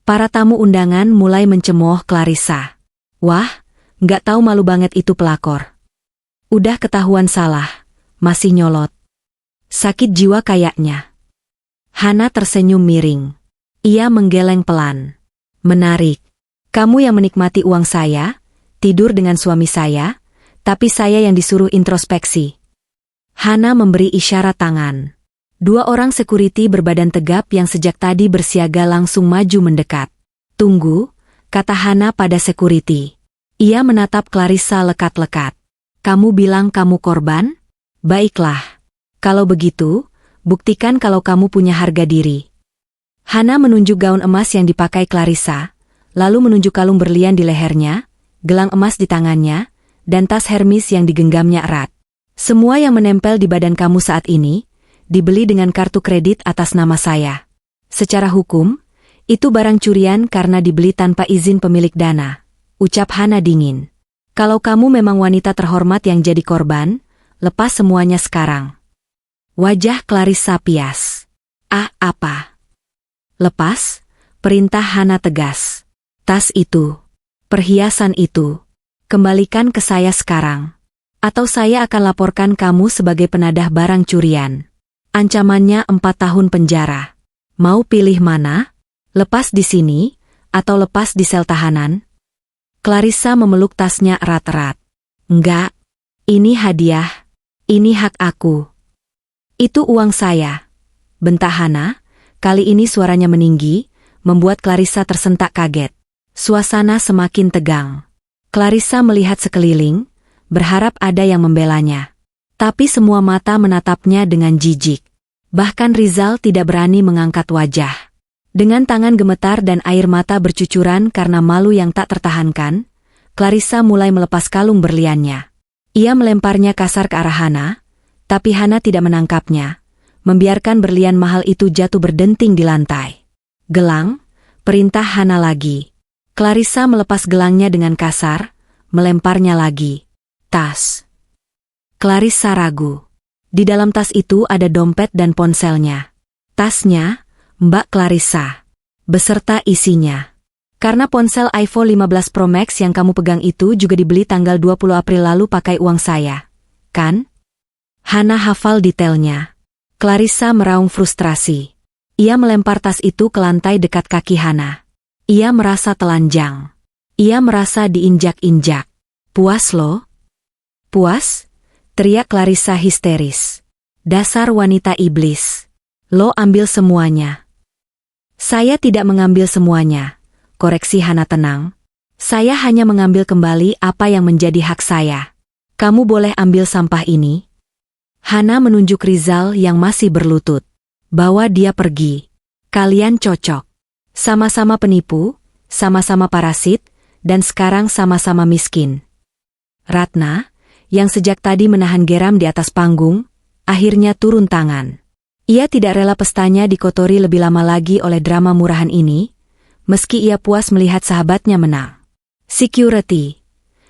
Para tamu undangan mulai mencemooh Clarissa. Wah, nggak tahu malu banget itu pelakor. Udah ketahuan salah, masih nyolot. Sakit jiwa kayaknya. Hana tersenyum miring. Ia menggeleng pelan. Menarik. Kamu yang menikmati uang saya, tidur dengan suami saya, tapi saya yang disuruh introspeksi. Hana memberi isyarat tangan. Dua orang security berbadan tegap yang sejak tadi bersiaga langsung maju mendekat. Tunggu, kata Hana pada security. Ia menatap Clarissa lekat-lekat. Kamu bilang kamu korban? Baiklah. Kalau begitu, buktikan kalau kamu punya harga diri. Hana menunjuk gaun emas yang dipakai Clarissa, lalu menunjuk kalung berlian di lehernya, gelang emas di tangannya, dan tas Hermes yang digenggamnya erat. Semua yang menempel di badan kamu saat ini, dibeli dengan kartu kredit atas nama saya. Secara hukum, itu barang curian karena dibeli tanpa izin pemilik dana, ucap Hana dingin. Kalau kamu memang wanita terhormat yang jadi korban, lepas semuanya sekarang. Wajah Clarissa pias. Apa? Lepas, perintah Hana tegas. Tas itu, perhiasan itu, kembalikan ke saya sekarang. Atau saya akan laporkan kamu sebagai penadah barang curian. Ancamannya 4 tahun penjara. Mau pilih mana? Lepas di sini, atau lepas di sel tahanan? Clarissa memeluk tasnya erat-erat. Enggak. Ini hadiah. Ini hak aku. Itu uang saya. Bentak Hana, kali ini suaranya meninggi, membuat Clarissa tersentak kaget. Suasana semakin tegang. Clarissa melihat sekeliling, berharap ada yang membelanya. Tapi semua mata menatapnya dengan jijik. Bahkan Rizal tidak berani mengangkat wajah. Dengan tangan gemetar dan air mata bercucuran karena malu yang tak tertahankan, Clarissa mulai melepas kalung berliannya. Ia melemparnya kasar ke arah Hana, tapi Hana tidak menangkapnya, membiarkan berlian mahal itu jatuh berdenting di lantai. Gelang, perintah Hana lagi. Clarissa melepas gelangnya dengan kasar, melemparnya lagi. Tas. Clarissa ragu. Di dalam tas itu ada dompet dan ponselnya. Tasnya, Mbak Clarissa. Beserta isinya. Karena ponsel iPhone 15 Pro Max yang kamu pegang itu juga dibeli tanggal 20 April lalu pakai uang saya. Kan? Hana hafal detailnya. Clarissa meraung frustrasi. Ia melempar tas itu ke lantai dekat kaki Hana. Ia merasa telanjang. Ia merasa diinjak-injak. Puas lo? Puas? Teriak Clarissa histeris. Dasar wanita iblis. Lo ambil semuanya. Saya tidak mengambil semuanya. Koreksi Hana tenang. Saya hanya mengambil kembali apa yang menjadi hak saya. Kamu boleh ambil sampah ini. Hana menunjuk Rizal yang masih berlutut. Bawa dia pergi. Kalian cocok. Sama-sama penipu, sama-sama parasit, dan sekarang sama-sama miskin. Ratna, yang sejak tadi menahan geram di atas panggung, akhirnya turun tangan. Ia tidak rela pestanya dikotori lebih lama lagi oleh drama murahan ini, meski ia puas melihat sahabatnya menang. Security.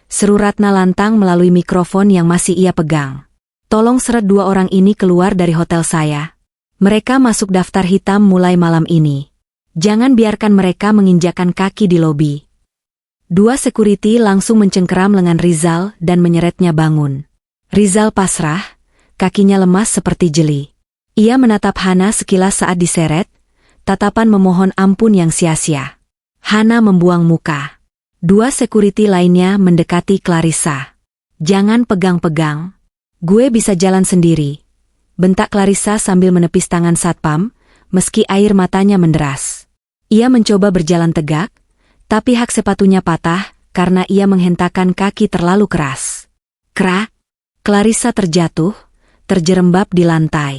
Seru Ratna lantang melalui mikrofon yang masih ia pegang. Tolong seret 2 orang ini keluar dari hotel saya. Mereka masuk daftar hitam mulai malam ini. Jangan biarkan mereka menginjakkan kaki di lobi. 2 security langsung mencengkeram lengan Rizal dan menyeretnya bangun. Rizal pasrah, kakinya lemas seperti jeli. Ia menatap Hana sekilas saat diseret, tatapan memohon ampun yang sia-sia. Hana membuang muka. 2 security lainnya mendekati Clarissa. Jangan pegang-pegang. Gue bisa jalan sendiri. Bentak Clarissa sambil menepis tangan satpam, meski air matanya menderas. Ia mencoba berjalan tegak, tapi hak sepatunya patah karena ia menghentakkan kaki terlalu keras. Krak! Clarissa terjatuh, terjerembab di lantai.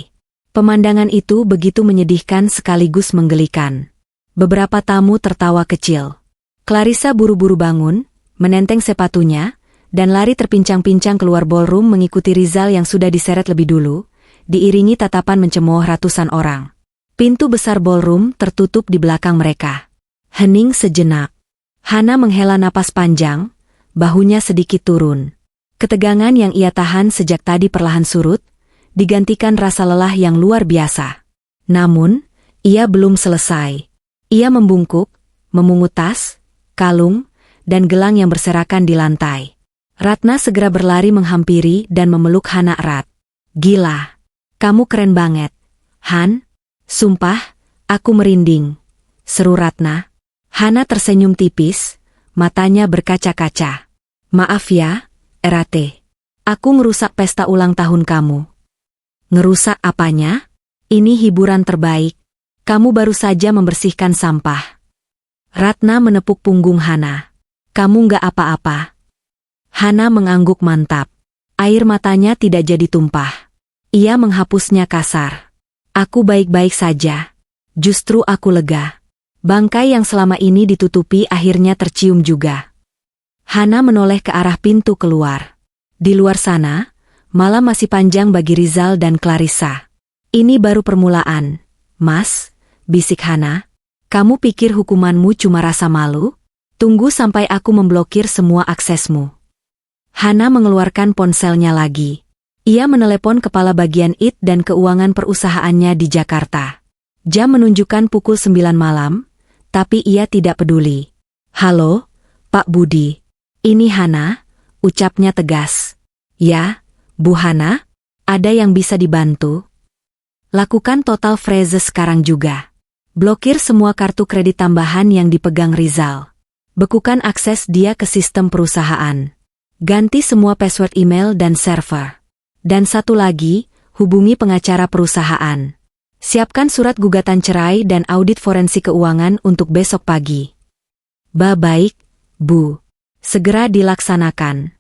Pemandangan itu begitu menyedihkan sekaligus menggelikan. Beberapa tamu tertawa kecil. Clarissa buru-buru bangun, menenteng sepatunya, dan lari terpincang-pincang keluar ballroom mengikuti Rizal yang sudah diseret lebih dulu, diiringi tatapan mencemooh ratusan orang. Pintu besar ballroom tertutup di belakang mereka. Hening sejenak. Hana menghela napas panjang, bahunya sedikit turun. Ketegangan yang ia tahan sejak tadi perlahan surut, digantikan rasa lelah yang luar biasa. Namun, ia belum selesai. Ia membungkuk, memungut tas, kalung, dan gelang yang berserakan di lantai. Ratna segera berlari menghampiri dan memeluk Hana erat. Gila, kamu keren banget. Han, sumpah, aku merinding. Seru Ratna. Hana tersenyum tipis, matanya berkaca-kaca. Maaf ya, Erate. Aku ngerusak pesta ulang tahun kamu. Ngerusak apanya? Ini hiburan terbaik. Kamu baru saja membersihkan sampah. Ratna menepuk punggung Hana. Kamu nggak apa-apa. Hana mengangguk mantap. Air matanya tidak jadi tumpah. Ia menghapusnya kasar. Aku baik-baik saja. Justru aku lega. Bangkai yang selama ini ditutupi akhirnya tercium juga. Hana menoleh ke arah pintu keluar. Di luar sana, malam masih panjang bagi Rizal dan Clarissa. Ini baru permulaan, Mas, bisik Hana. Kamu pikir hukumanmu cuma rasa malu? Tunggu sampai aku memblokir semua aksesmu. Hana mengeluarkan ponselnya lagi. Ia menelepon kepala bagian IT dan keuangan perusahaannya di Jakarta. Jam menunjukkan pukul 9 malam, tapi ia tidak peduli. Halo, Pak Budi. Ini Hana, ucapnya tegas. Ya, Bu Hana, ada yang bisa dibantu? Lakukan total freeze sekarang juga. Blokir semua kartu kredit tambahan yang dipegang Rizal. Bekukan akses dia ke sistem perusahaan. Ganti semua password email dan server. Dan satu lagi, hubungi pengacara perusahaan. Siapkan surat gugatan cerai dan audit forensik keuangan untuk besok pagi. Baik, Bu. Segera dilaksanakan.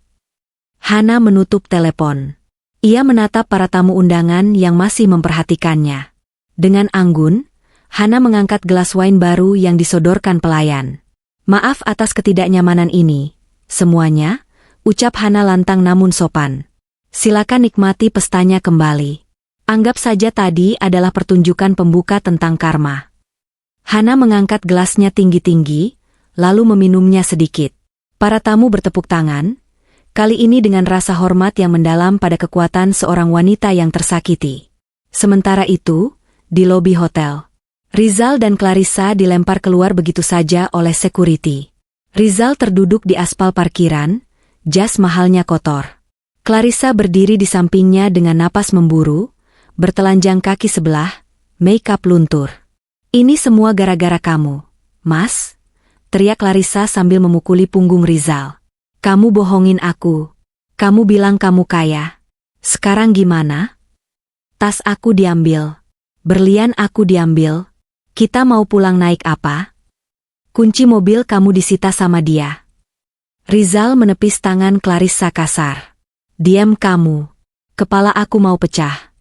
Hana menutup telepon. Ia menatap para tamu undangan yang masih memperhatikannya. Dengan anggun, Hana mengangkat gelas wine baru yang disodorkan pelayan. Maaf atas ketidaknyamanan ini, semuanya, ucap Hana lantang namun sopan. Silakan nikmati pestanya kembali. Anggap saja tadi adalah pertunjukan pembuka tentang karma. Hana mengangkat gelasnya tinggi-tinggi, lalu meminumnya sedikit. Para tamu bertepuk tangan, kali ini dengan rasa hormat yang mendalam pada kekuatan seorang wanita yang tersakiti. Sementara itu, di lobi hotel, Rizal dan Clarissa dilempar keluar begitu saja oleh security. Rizal terduduk di aspal parkiran, jas mahalnya kotor. Clarissa berdiri di sampingnya dengan napas memburu, bertelanjang kaki sebelah, makeup luntur. Ini semua gara-gara kamu, Mas, teriak Clarissa sambil memukuli punggung Rizal. Kamu bohongin aku. Kamu bilang kamu kaya. Sekarang gimana? Tas aku diambil. Berlian aku diambil. Kita mau pulang naik apa? Kunci mobil kamu disita sama dia. Rizal menepis tangan Clarissa kasar. Diam kamu. Kepala aku mau pecah.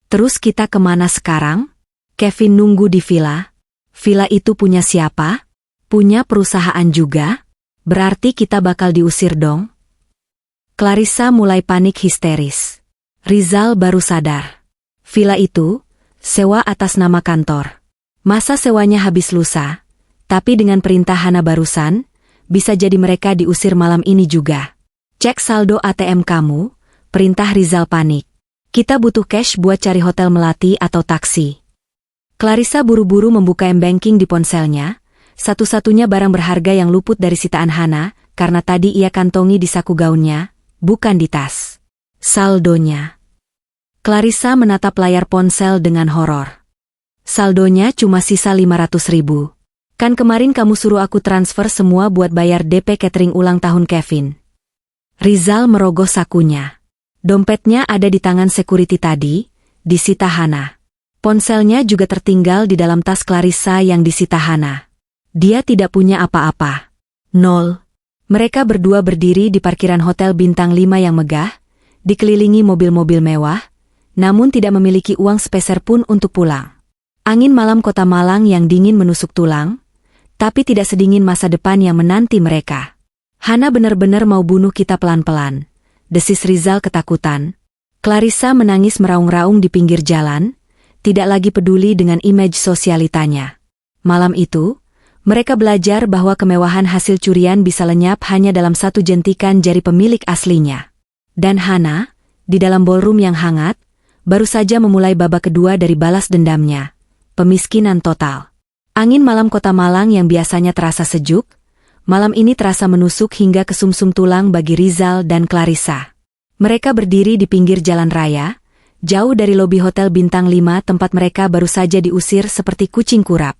Terus kita kemana sekarang? Kevin nunggu di villa. Villa itu punya siapa? Punya perusahaan juga? Berarti kita bakal diusir dong? Clarissa mulai panik histeris. Rizal baru sadar. Villa itu, sewa atas nama kantor. Masa sewanya habis lusa? Tapi dengan perintah Hana barusan, bisa jadi mereka diusir malam ini juga. Cek saldo ATM kamu, perintah Rizal panik. Kita butuh cash buat cari hotel melati atau taksi. Clarissa buru-buru membuka m-banking di ponselnya, satu-satunya barang berharga yang luput dari sitaan Hana, karena tadi ia kantongi di saku gaunnya, bukan di tas. Saldonya. Clarissa menatap layar ponsel dengan horor. Saldonya cuma sisa 500.000. Kan kemarin kamu suruh aku transfer semua buat bayar DP catering ulang tahun Kevin. Rizal merogoh sakunya. Dompetnya ada di tangan security tadi, disita Hana. Ponselnya juga tertinggal di dalam tas Clarissa yang disita Hana. Dia tidak punya apa-apa. Nol. Mereka berdua berdiri di parkiran hotel bintang 5 yang megah, dikelilingi mobil-mobil mewah, namun tidak memiliki uang sepeser pun untuk pulang. Angin malam kota Malang yang dingin menusuk tulang, tapi tidak sedingin masa depan yang menanti mereka. Hana benar-benar mau bunuh kita pelan-pelan. Desis Rizal ketakutan. Clarissa menangis meraung-raung di pinggir jalan, tidak lagi peduli dengan image sosialitanya. Malam itu, mereka belajar bahwa kemewahan hasil curian bisa lenyap hanya dalam satu jentikan jari pemilik aslinya. Dan Hana, di dalam ballroom yang hangat, baru saja memulai babak kedua dari balas dendamnya. Pemiskinan total. Angin malam kota Malang yang biasanya terasa sejuk, malam ini terasa menusuk hingga ke sumsum tulang bagi Rizal dan Clarissa. Mereka berdiri di pinggir jalan raya, jauh dari lobi hotel bintang 5 tempat mereka baru saja diusir seperti kucing kurap.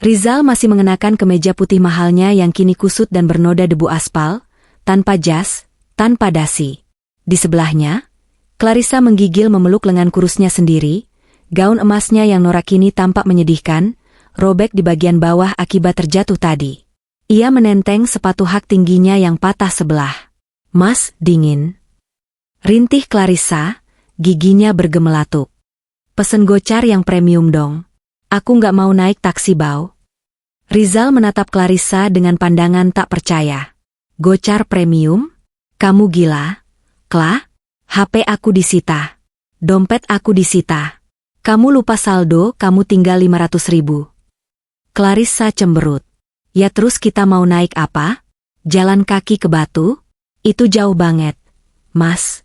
Rizal masih mengenakan kemeja putih mahalnya yang kini kusut dan bernoda debu aspal, tanpa jas, tanpa dasi. Di sebelahnya, Clarissa menggigil memeluk lengan kurusnya sendiri. Gaun emasnya yang norak kini tampak menyedihkan, robek di bagian bawah akibat terjatuh tadi. Ia menenteng sepatu hak tingginya yang patah sebelah. Mas, dingin. Rintih Clarissa, giginya bergemelatuk. Pesen gocap yang premium dong. Aku nggak mau naik taksi bau. Rizal menatap Clarissa dengan pandangan tak percaya. Gocap premium? Kamu gila? Kla? HP aku disita. Dompet aku disita. Kamu lupa saldo, kamu tinggal 500.000. Clarissa cemberut. Ya terus kita mau naik apa? Jalan kaki ke Batu? Itu jauh banget. Mas.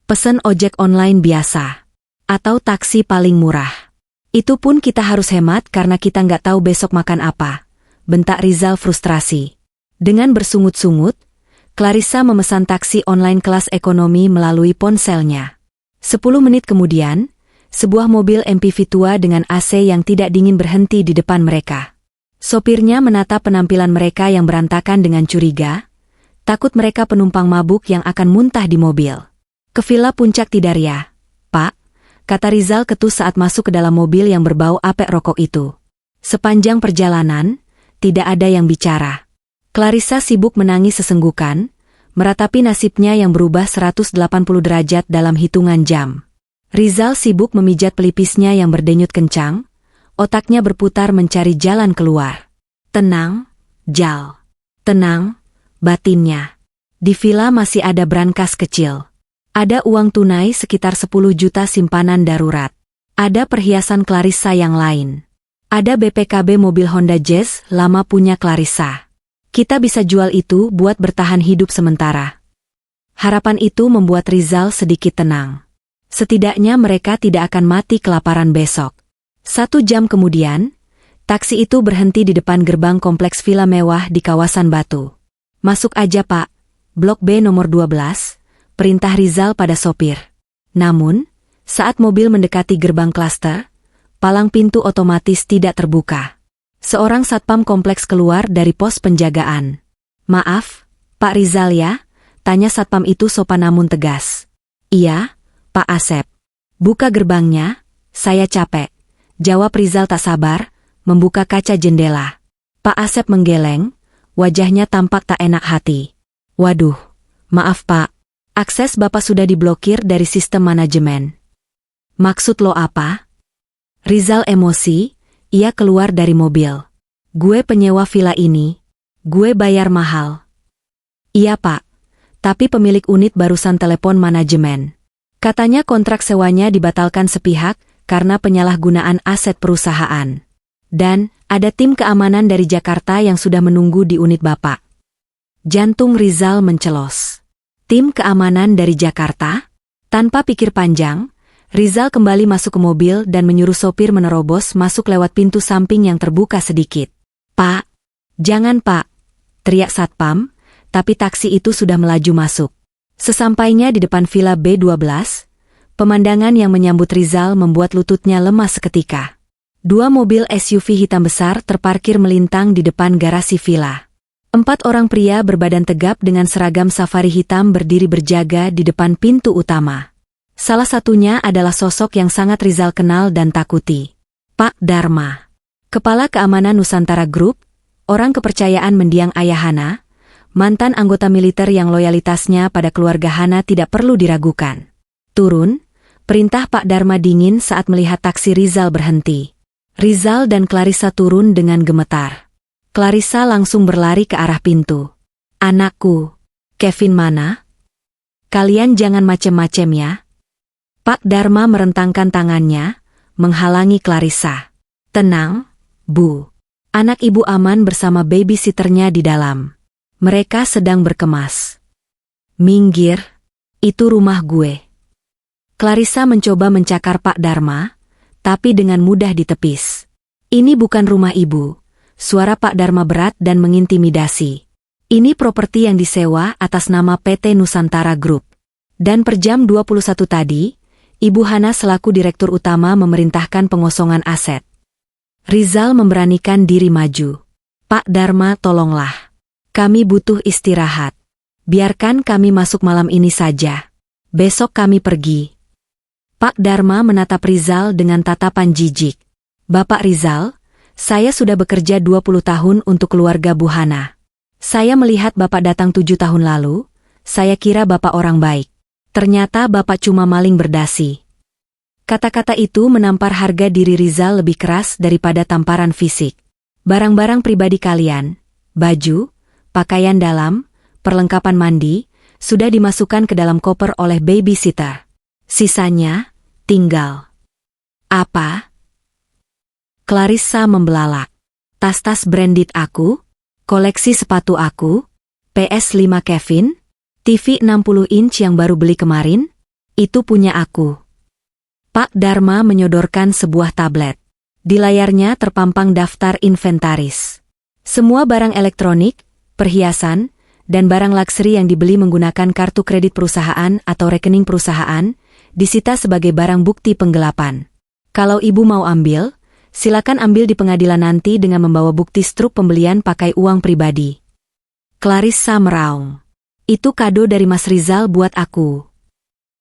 Pesen ojek online biasa. Atau taksi paling murah. Itu pun kita harus hemat karena kita nggak tahu besok makan apa. Bentak Rizal frustrasi. Dengan bersungut-sungut, Clarissa memesan taksi online kelas ekonomi melalui ponselnya. 10 menit kemudian, sebuah mobil MPV tua dengan AC yang tidak dingin berhenti di depan mereka. Sopirnya menatap penampilan mereka yang berantakan dengan curiga, takut mereka penumpang mabuk yang akan muntah di mobil. "Ke Villa Puncak Tidaria, Pak," kata Rizal ketus saat masuk ke dalam mobil yang berbau apek rokok itu. Sepanjang perjalanan, tidak ada yang bicara. Clarissa sibuk menangis sesenggukan, meratapi nasibnya yang berubah 180 derajat dalam hitungan jam. Rizal sibuk memijat pelipisnya yang berdenyut kencang, otaknya berputar mencari jalan keluar. Tenang, Jal. Tenang, batinnya. Di villa masih ada brankas kecil. Ada uang tunai sekitar 10 juta simpanan darurat. Ada perhiasan Clarissa yang lain. Ada BPKB mobil Honda Jazz lama punya Clarissa. Kita bisa jual itu buat bertahan hidup sementara. Harapan itu membuat Rizal sedikit tenang. Setidaknya mereka tidak akan mati kelaparan besok. 1 jam kemudian, taksi itu berhenti di depan gerbang kompleks villa mewah di kawasan Batu. "Masuk aja, Pak. Blok B nomor 12, perintah Rizal pada sopir. Namun, saat mobil mendekati gerbang klaster, palang pintu otomatis tidak terbuka. Seorang satpam kompleks keluar dari pos penjagaan. "Maaf, Pak Rizal ya?" tanya satpam itu sopan namun tegas. "Iya, Pak Asep." "Buka gerbangnya, saya capek," jawab Rizal tak sabar, membuka kaca jendela. Pak Asep menggeleng, wajahnya tampak tak enak hati. "Waduh, maaf Pak, akses Bapak sudah diblokir dari sistem manajemen." "Maksud lo apa?" Rizal emosi, ia keluar dari mobil. "Gue penyewa villa ini, gue bayar mahal." "Iya Pak, tapi pemilik unit barusan telepon manajemen. Katanya kontrak sewanya dibatalkan sepihak, karena penyalahgunaan aset perusahaan. Dan, ada tim keamanan dari Jakarta yang sudah menunggu di unit Bapak." Jantung Rizal mencelos. Tim keamanan dari Jakarta? Tanpa pikir panjang, Rizal kembali masuk ke mobil dan menyuruh sopir menerobos masuk lewat pintu samping yang terbuka sedikit. "Pak, jangan Pak," teriak satpam, tapi taksi itu sudah melaju masuk. Sesampainya di depan villa B12, pemandangan yang menyambut Rizal membuat lututnya lemas seketika. 2 mobil SUV hitam besar terparkir melintang di depan garasi villa. 4 orang pria berbadan tegap dengan seragam safari hitam berdiri berjaga di depan pintu utama. Salah satunya adalah sosok yang sangat Rizal kenal dan takuti. Pak Dharma, Kepala Keamanan Nusantara Group, orang kepercayaan mendiang ayah Hana, mantan anggota militer yang loyalitasnya pada keluarga Hana tidak perlu diragukan. "Turun," perintah Pak Dharma dingin saat melihat taksi Rizal berhenti. Rizal dan Clarissa turun dengan gemetar. Clarissa langsung berlari ke arah pintu. "Anakku, Kevin mana? Kalian jangan macem-macem ya." Pak Dharma merentangkan tangannya, menghalangi Clarissa. "Tenang, Bu. Anak ibu aman bersama babysitternya di dalam. Mereka sedang berkemas." "Minggir, itu rumah gue." Clarissa mencoba mencakar Pak Dharma, tapi dengan mudah ditepis. "Ini bukan rumah ibu." Suara Pak Dharma berat dan mengintimidasi. "Ini properti yang disewa atas nama PT Nusantara Group. Dan per jam 21 tadi, Ibu Hana selaku direktur utama memerintahkan pengosongan aset." Rizal memberanikan diri maju. "Pak Dharma, tolonglah. Kami butuh istirahat. Biarkan kami masuk malam ini saja. Besok kami pergi." Pak Dharma menatap Rizal dengan tatapan jijik. "Bapak Rizal, saya sudah bekerja 20 tahun untuk keluarga Bu Hana. Saya melihat Bapak datang 7 tahun lalu, saya kira Bapak orang baik. Ternyata Bapak cuma maling berdasi." Kata-kata itu menampar harga diri Rizal lebih keras daripada tamparan fisik. "Barang-barang pribadi kalian, baju, pakaian dalam, perlengkapan mandi, sudah dimasukkan ke dalam koper oleh babysitter. Sisanya, tinggal." "Apa?" Clarissa membelalak. "Tas-tas branded aku, koleksi sepatu aku, PS5 Kevin, TV 60 inch yang baru beli kemarin, itu punya aku." Pak Dharma menyodorkan sebuah tablet. Di layarnya terpampang daftar inventaris. Semua barang elektronik, perhiasan, dan barang lakseri yang dibeli menggunakan kartu kredit perusahaan atau rekening perusahaan, disita sebagai barang bukti penggelapan. "Kalau ibu mau ambil, Silakan ambil di pengadilan nanti dengan membawa bukti struk pembelian pakai uang pribadi. Clarissa meraung. Itu kado dari Mas Rizal buat aku.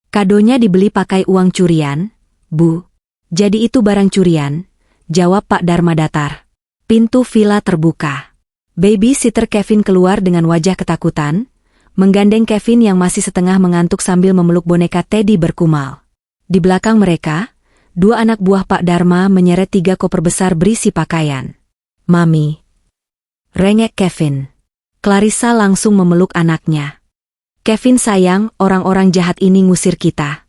Kadonya dibeli pakai uang curian, Bu. Jadi itu barang curian, jawab Pak Dharma datar. Pintu villa terbuka. Babysitter Kevin keluar dengan wajah ketakutan, menggandeng Kevin yang masih setengah mengantuk sambil memeluk boneka Teddy berkumal. Di belakang mereka, 2 anak buah Pak Dharma menyeret 3 koper besar berisi pakaian. Mami. Rengek Kevin. Clarissa langsung memeluk anaknya. Kevin sayang, orang-orang jahat ini ngusir kita.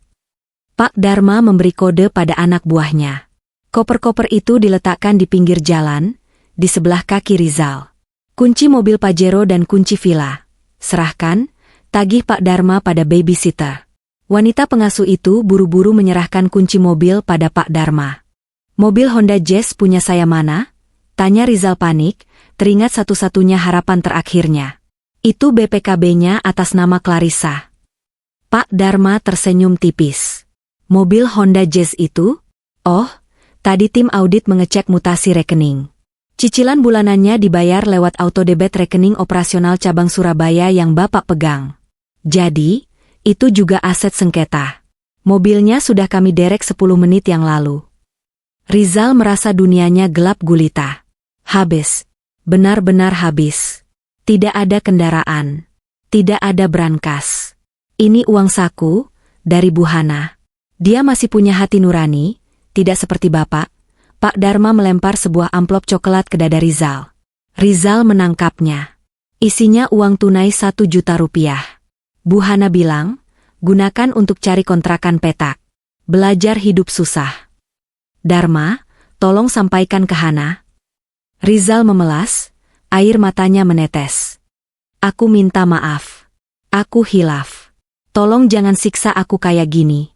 Pak Dharma memberi kode pada anak buahnya. Koper-koper itu diletakkan di pinggir jalan, di sebelah kaki Rizal. Kunci mobil Pajero dan kunci villa. Serahkan, tagih Pak Dharma pada babysitter. Wanita pengasuh itu buru-buru menyerahkan kunci mobil pada Pak Dharma. Mobil Honda Jazz punya saya mana? Tanya Rizal panik, teringat satu-satunya harapan terakhirnya. Itu BPKB-nya atas nama Clarissa. Pak Dharma tersenyum tipis. Mobil Honda Jazz itu? Oh, tadi tim audit mengecek mutasi rekening. Cicilan bulanannya dibayar lewat autodebit rekening operasional cabang Surabaya yang Bapak pegang. Jadi, itu juga aset sengketa. Mobilnya sudah kami derek 10 menit yang lalu. Rizal merasa dunianya gelap gulita. Habis. Benar-benar habis. Tidak ada kendaraan. Tidak ada brankas. Ini uang saku, dari Bu Hana. Dia masih punya hati nurani, tidak seperti Bapak. Pak Dharma melempar sebuah amplop coklat ke dada Rizal. Rizal menangkapnya. Isinya uang tunai 1 juta rupiah. Bu Hana bilang, gunakan untuk cari kontrakan petak. Belajar hidup susah. Dharma, tolong sampaikan ke Hana. Rizal memelas, air matanya menetes. Aku minta maaf. Aku hilaf. Tolong jangan siksa aku kayak gini.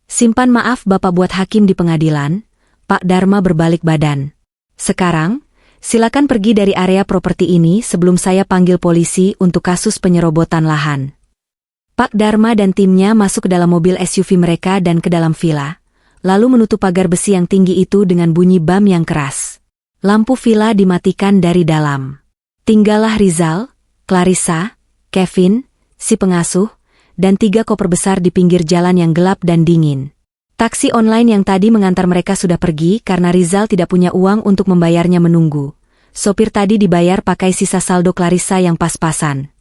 Simpan maaf Bapak buat hakim di pengadilan. Pak Dharma berbalik badan. Sekarang, silakan pergi dari area properti ini sebelum saya panggil polisi untuk kasus penyerobotan lahan. Pak Dharma dan timnya masuk ke dalam mobil SUV mereka dan ke dalam villa, lalu menutup pagar besi yang tinggi itu dengan bunyi bam yang keras. Lampu villa dimatikan dari dalam. Tinggallah Rizal, Clarissa, Kevin, si pengasuh, dan 3 koper besar di pinggir jalan yang gelap dan dingin. Taksi online yang tadi mengantar mereka sudah pergi karena Rizal tidak punya uang untuk membayarnya menunggu. Sopir tadi dibayar pakai sisa saldo Clarissa yang pas-pasan.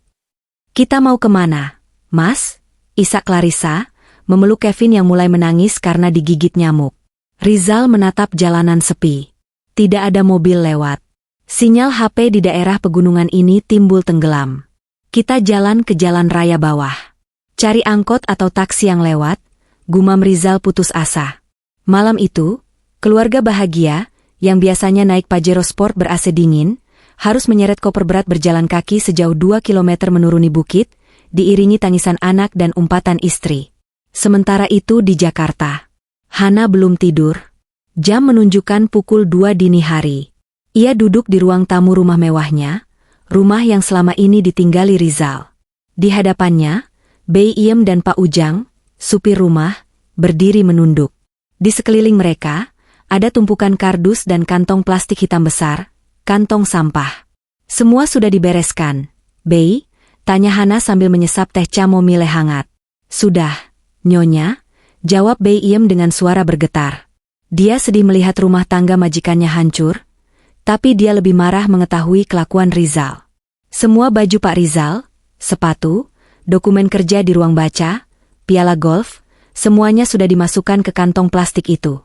Kita mau kemana? Mas, isak Clarissa, memeluk Kevin yang mulai menangis karena digigit nyamuk. Rizal menatap jalanan sepi. Tidak ada mobil lewat. Sinyal HP di daerah pegunungan ini timbul tenggelam. Kita jalan ke jalan raya bawah. Cari angkot atau taksi yang lewat, gumam Rizal putus asa. Malam itu, keluarga bahagia, yang biasanya naik Pajero Sport ber-AC dingin, harus menyeret koper berat berjalan kaki sejauh 2 km menuruni bukit, diiringi tangisan anak dan umpatan istri. Sementara itu di Jakarta, Hana belum tidur. Jam menunjukkan pukul 2 dini hari. Ia duduk di ruang tamu rumah mewahnya, rumah yang selama ini ditinggali Rizal. Di hadapannya, Bei Iem dan Pak Ujang, supir rumah, berdiri menunduk. Di sekeliling mereka, ada tumpukan kardus dan kantong plastik hitam besar, kantong sampah. Semua sudah dibereskan, Bei? Tanya Hana sambil menyesap teh chamomile hangat. Sudah, Nyonya, jawab Bei Iem dengan suara bergetar. Dia sedih melihat rumah tangga majikannya hancur, tapi dia lebih marah mengetahui kelakuan Rizal. Semua baju Pak Rizal, sepatu, dokumen kerja di ruang baca, piala golf, semuanya sudah dimasukkan ke kantong plastik itu.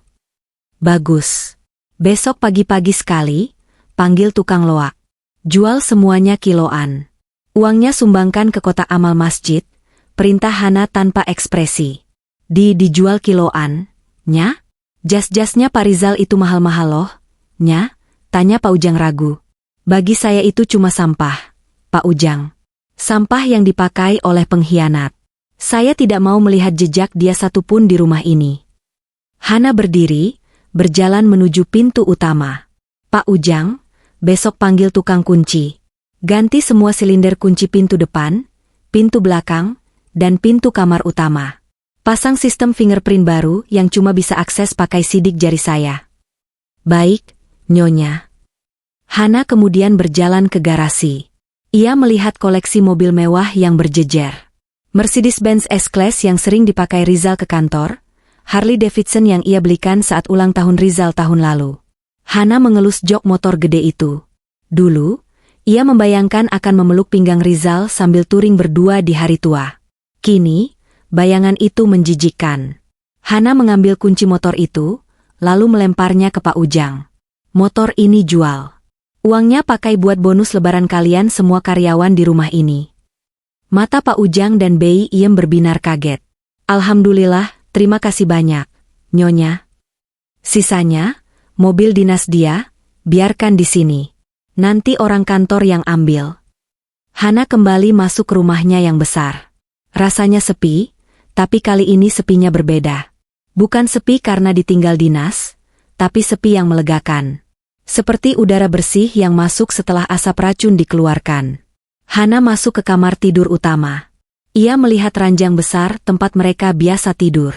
Bagus. Besok pagi-pagi sekali, panggil tukang loak. Jual semuanya kiloan. Uangnya sumbangkan ke kotak amal masjid, perintah Hana tanpa ekspresi. Dijual kiloan, nya? Jas-jasnya Pak Rizal itu mahal-mahal loh, nya? Tanya Pak Ujang ragu. Bagi saya itu cuma sampah, Pak Ujang. Sampah yang dipakai oleh pengkhianat. Saya tidak mau melihat jejak dia satupun di rumah ini. Hana berdiri, berjalan menuju pintu utama. Pak Ujang, besok panggil tukang kunci. Ganti semua silinder kunci pintu depan, pintu belakang, dan pintu kamar utama. Pasang sistem fingerprint baru yang cuma bisa akses pakai sidik jari saya. Baik, Nyonya. Hana kemudian berjalan ke garasi. Ia melihat koleksi mobil mewah yang berjejer. Mercedes-Benz S-Class yang sering dipakai Rizal ke kantor, Harley Davidson yang ia belikan saat ulang tahun Rizal tahun lalu. Hana mengelus jok motor gede itu. Dulu, ia membayangkan akan memeluk pinggang Rizal sambil touring berdua di hari tua. Kini, bayangan itu menjijikkan. Hana mengambil kunci motor itu, lalu melemparnya ke Pak Ujang. Motor ini jual. Uangnya pakai buat bonus lebaran kalian semua karyawan di rumah ini. Mata Pak Ujang dan Bei Iem berbinar kaget. Alhamdulillah, terima kasih banyak, Nyonya. Sisanya, mobil dinas dia, biarkan di sini. Nanti orang kantor yang ambil. Hana kembali masuk ke rumahnya yang besar. Rasanya sepi, tapi kali ini sepinya berbeda. Bukan sepi karena ditinggal dinas, tapi sepi yang melegakan. Seperti udara bersih yang masuk setelah asap racun dikeluarkan. Hana masuk ke kamar tidur utama. Ia melihat ranjang besar tempat mereka biasa tidur.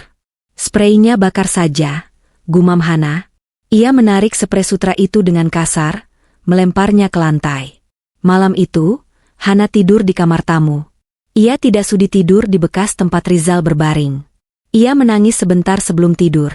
Spraynya bakar saja, gumam Hana. Ia menarik spray sutra itu dengan kasar, melemparnya ke lantai. Malam itu, Hana tidur di kamar tamu. Ia tidak sudi tidur di bekas tempat Rizal berbaring. Ia menangis sebentar sebelum tidur.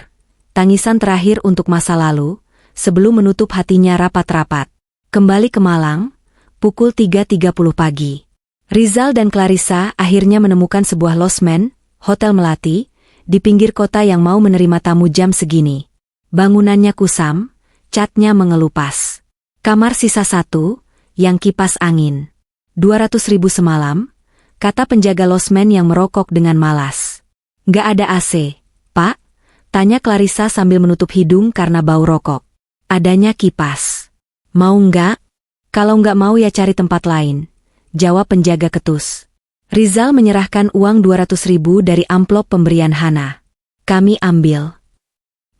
Tangisan terakhir untuk masa lalu, sebelum menutup hatinya rapat-rapat. Kembali ke Malang, pukul 3.30 pagi. Rizal dan Clarissa akhirnya menemukan sebuah losmen, Hotel Melati, di pinggir kota yang mau menerima tamu jam segini. Bangunannya kusam, catnya mengelupas. Kamar sisa satu, yang kipas angin. 200.000 semalam, kata penjaga losmen yang merokok dengan malas. Nggak ada AC, Pak? Tanya Clarissa sambil menutup hidung karena bau rokok. Adanya kipas. Mau nggak? Kalau nggak mau ya cari tempat lain, jawab penjaga ketus. Rizal menyerahkan uang 200.000 dari amplop pemberian Hana. Kami ambil.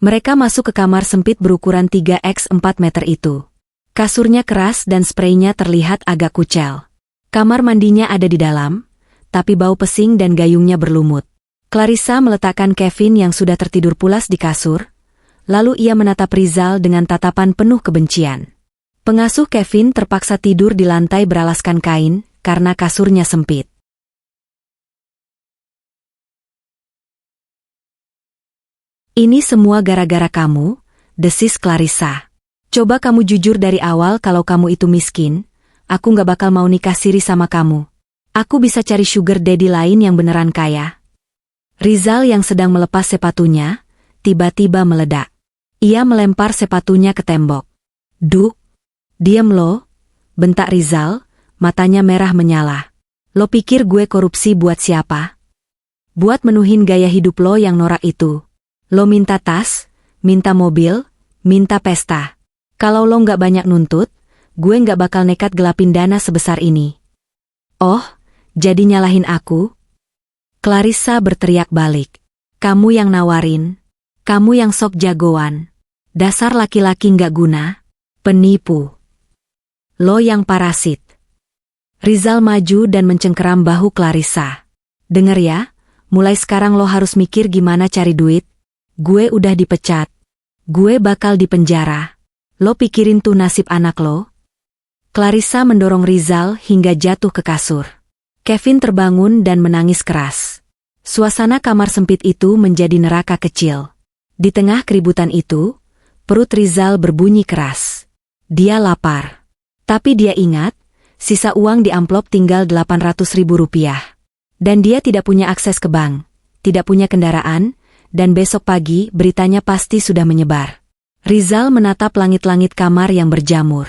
Mereka masuk ke kamar sempit berukuran 3x4 meter itu. Kasurnya keras dan spraynya terlihat agak kucel. Kamar mandinya ada di dalam, tapi bau pesing dan gayungnya berlumut. Clarissa meletakkan Kevin yang sudah tertidur pulas di kasur, lalu ia menatap Rizal dengan tatapan penuh kebencian. Pengasuh Kevin terpaksa tidur di lantai beralaskan kain, karena kasurnya sempit. Ini semua gara-gara kamu, desis Clarissa. Coba kamu jujur dari awal kalau kamu itu miskin, aku nggak bakal mau nikah siri sama kamu. Aku bisa cari sugar daddy lain yang beneran kaya. Rizal yang sedang melepas sepatunya, tiba-tiba meledak. Ia melempar sepatunya ke tembok. Duh! Diam lo, bentak Rizal, matanya merah menyala. Lo pikir gue korupsi buat siapa? Buat menuhin gaya hidup lo yang norak itu. Lo minta tas, minta mobil, minta pesta. Kalau lo nggak banyak nuntut, gue nggak bakal nekat gelapin dana sebesar ini. Oh, jadi nyalahin aku? Clarissa berteriak balik. Kamu yang nawarin. Kamu yang sok jagoan. Dasar laki-laki nggak guna. Penipu. Lo yang parasit. Rizal maju dan mencengkeram bahu Clarissa. Dengar ya, mulai sekarang lo harus mikir gimana cari duit. Gue udah dipecat. Gue bakal dipenjara. Lo pikirin tuh nasib anak lo. Clarissa mendorong Rizal hingga jatuh ke kasur. Kevin terbangun dan menangis keras. Suasana kamar sempit itu menjadi neraka kecil. Di tengah keributan itu, perut Rizal berbunyi keras. Dia lapar. Tapi dia ingat, sisa uang di amplop tinggal 800.000 rupiah. Dan dia tidak punya akses ke bank, tidak punya kendaraan, dan besok pagi beritanya pasti sudah menyebar. Rizal menatap langit-langit kamar yang berjamur.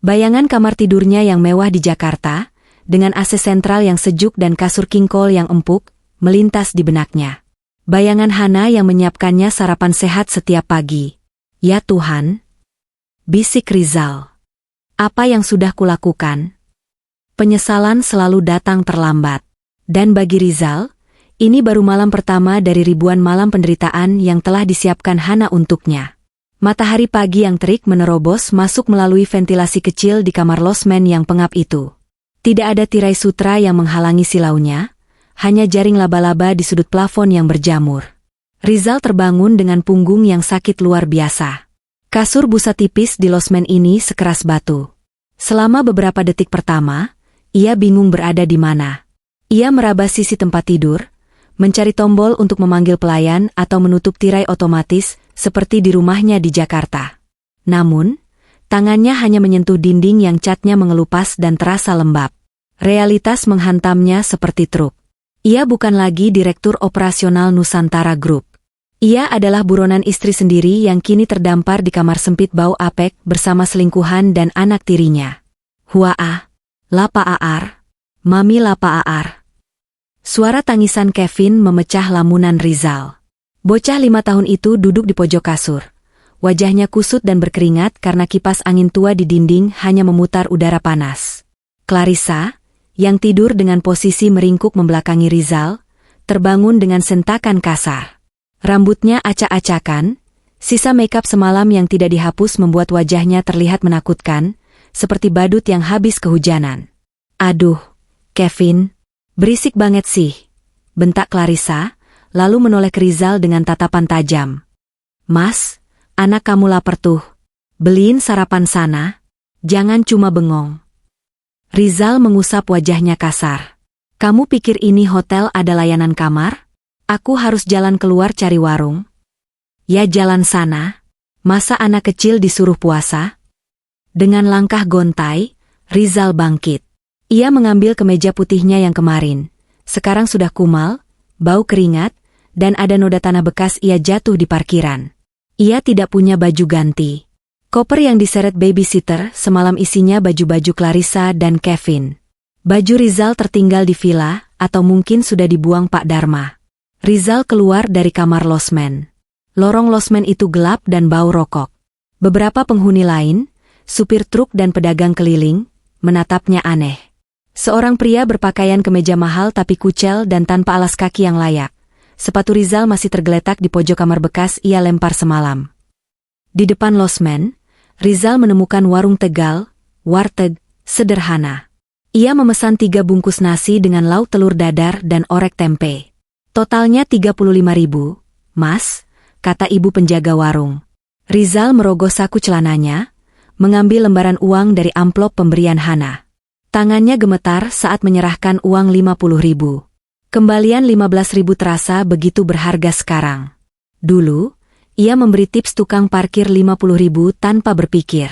Bayangan kamar tidurnya yang mewah di Jakarta, dengan AC sentral yang sejuk dan kasur kingkol yang empuk, melintas di benaknya. Bayangan Hana yang menyiapkannya sarapan sehat setiap pagi. Ya Tuhan! Bisik Rizal. Apa yang sudah kulakukan? Penyesalan selalu datang terlambat. Dan bagi Rizal, ini baru malam pertama dari ribuan malam penderitaan yang telah disiapkan Hana untuknya. Matahari pagi yang terik menerobos masuk melalui ventilasi kecil di kamar losmen yang pengap itu. Tidak ada tirai sutra yang menghalangi silaunya, hanya jaring laba-laba di sudut plafon yang berjamur. Rizal terbangun dengan punggung yang sakit luar biasa. Kasur busa tipis di losmen ini sekeras batu. Selama beberapa detik pertama, ia bingung berada di mana. Ia meraba sisi tempat tidur, mencari tombol untuk memanggil pelayan atau menutup tirai otomatis seperti di rumahnya di Jakarta. Namun, tangannya hanya menyentuh dinding yang catnya mengelupas dan terasa lembab. Realitas menghantamnya seperti truk. Ia bukan lagi direktur operasional Nusantara Group. Ia adalah buronan istri sendiri yang kini terdampar di kamar sempit bau apek bersama selingkuhan dan anak tirinya. Huaa, lapa aar, mami lapa aar. Suara tangisan Kevin memecah lamunan Rizal. Bocah 5 tahun itu duduk di pojok kasur. Wajahnya kusut dan berkeringat karena kipas angin tua di dinding hanya memutar udara panas. Clarissa, yang tidur dengan posisi meringkuk membelakangi Rizal, terbangun dengan sentakan kasar. Rambutnya acak-acakan, sisa makeup semalam yang tidak dihapus membuat wajahnya terlihat menakutkan, seperti badut yang habis kehujanan. Aduh, Kevin, berisik banget sih, bentak Clarissa, lalu menoleh ke Rizal dengan tatapan tajam. Mas, anak kamu lapar tuh. Beliin sarapan sana, jangan cuma bengong. Rizal mengusap wajahnya kasar. Kamu pikir ini hotel ada layanan kamar? Aku harus jalan keluar cari warung. Ya jalan sana. Masa anak kecil disuruh puasa? Dengan langkah gontai, Rizal bangkit. Ia mengambil kemeja putihnya yang kemarin. Sekarang sudah kumal, bau keringat, dan ada noda tanah bekas ia jatuh di parkiran. Ia tidak punya baju ganti. Koper yang diseret babysitter semalam isinya baju-baju Clarissa dan Kevin. Baju Rizal tertinggal di villa, atau mungkin sudah dibuang Pak Dharma. Rizal keluar dari kamar losmen. Lorong losmen itu gelap dan bau rokok. Beberapa penghuni lain, supir truk dan pedagang keliling, menatapnya aneh. Seorang pria berpakaian kemeja mahal tapi kucel dan tanpa alas kaki yang layak. Sepatu Rizal masih tergeletak di pojok kamar bekas ia lempar semalam. Di depan losmen, Rizal menemukan warung Tegal, warteg, sederhana. Ia memesan 3 bungkus nasi dengan lauk telur dadar dan orek tempe. Totalnya 35.000, Mas, kata ibu penjaga warung. Rizal merogoh saku celananya, mengambil lembaran uang dari amplop pemberian Hana. Tangannya gemetar saat menyerahkan uang 50.000. Kembalian 15.000 terasa begitu berharga sekarang. Dulu, ia memberi tips tukang parkir 50.000 tanpa berpikir.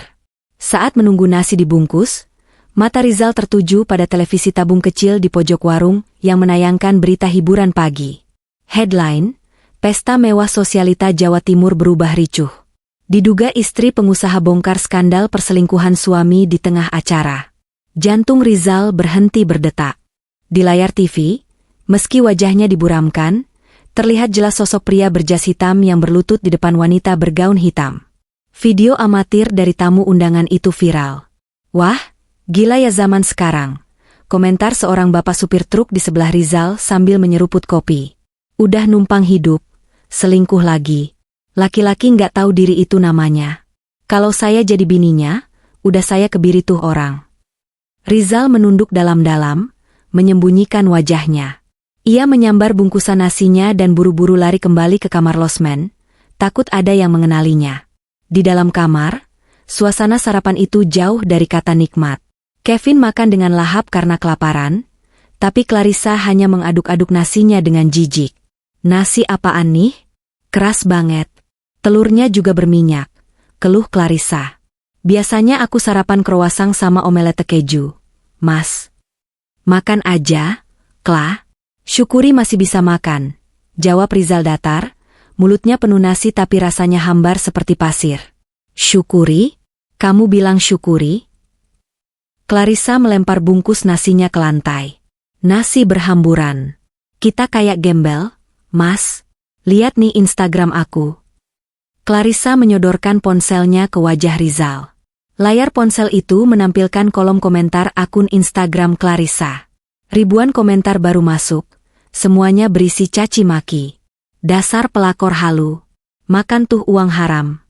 Saat menunggu nasi dibungkus, mata Rizal tertuju pada televisi tabung kecil di pojok warung yang menayangkan berita hiburan pagi. Headline, Pesta Mewah Sosialita Jawa Timur berubah ricuh. Diduga istri pengusaha bongkar skandal perselingkuhan suami di tengah acara. Jantung Rizal berhenti berdetak. Di layar TV, meski wajahnya diburamkan, terlihat jelas sosok pria berjas hitam yang berlutut di depan wanita bergaun hitam. Video amatir dari tamu undangan itu viral. Wah, gila ya zaman sekarang, komentar seorang bapak supir truk di sebelah Rizal sambil menyeruput kopi. Udah numpang hidup, selingkuh lagi. Laki-laki nggak tahu diri itu namanya. Kalau saya jadi bininya, udah saya kebiri tuh orang. Rizal menunduk dalam-dalam, menyembunyikan wajahnya. Ia menyambar bungkusan nasinya dan buru-buru lari kembali ke kamar losmen, takut ada yang mengenalinya. Di dalam kamar, suasana sarapan itu jauh dari kata nikmat. Kevin makan dengan lahap karena kelaparan, tapi Clarissa hanya mengaduk-aduk nasinya dengan jijik. Nasi apaan nih? Keras banget. Telurnya juga berminyak, keluh Clarissa. Biasanya aku sarapan kroasang sama omelet keju, Mas. Makan aja, Kla. Syukuri masih bisa makan, jawab Rizal datar, mulutnya penuh nasi tapi rasanya hambar seperti pasir. Syukuri? Kamu bilang syukuri? Clarissa melempar bungkus nasinya ke lantai. Nasi berhamburan. Kita kayak gembel, Mas. Lihat nih Instagram aku. Clarissa menyodorkan ponselnya ke wajah Rizal. Layar ponsel itu menampilkan kolom komentar akun Instagram Clarissa. Ribuan komentar baru masuk, semuanya berisi caci maki. Dasar pelakor halu. Makan tuh uang haram.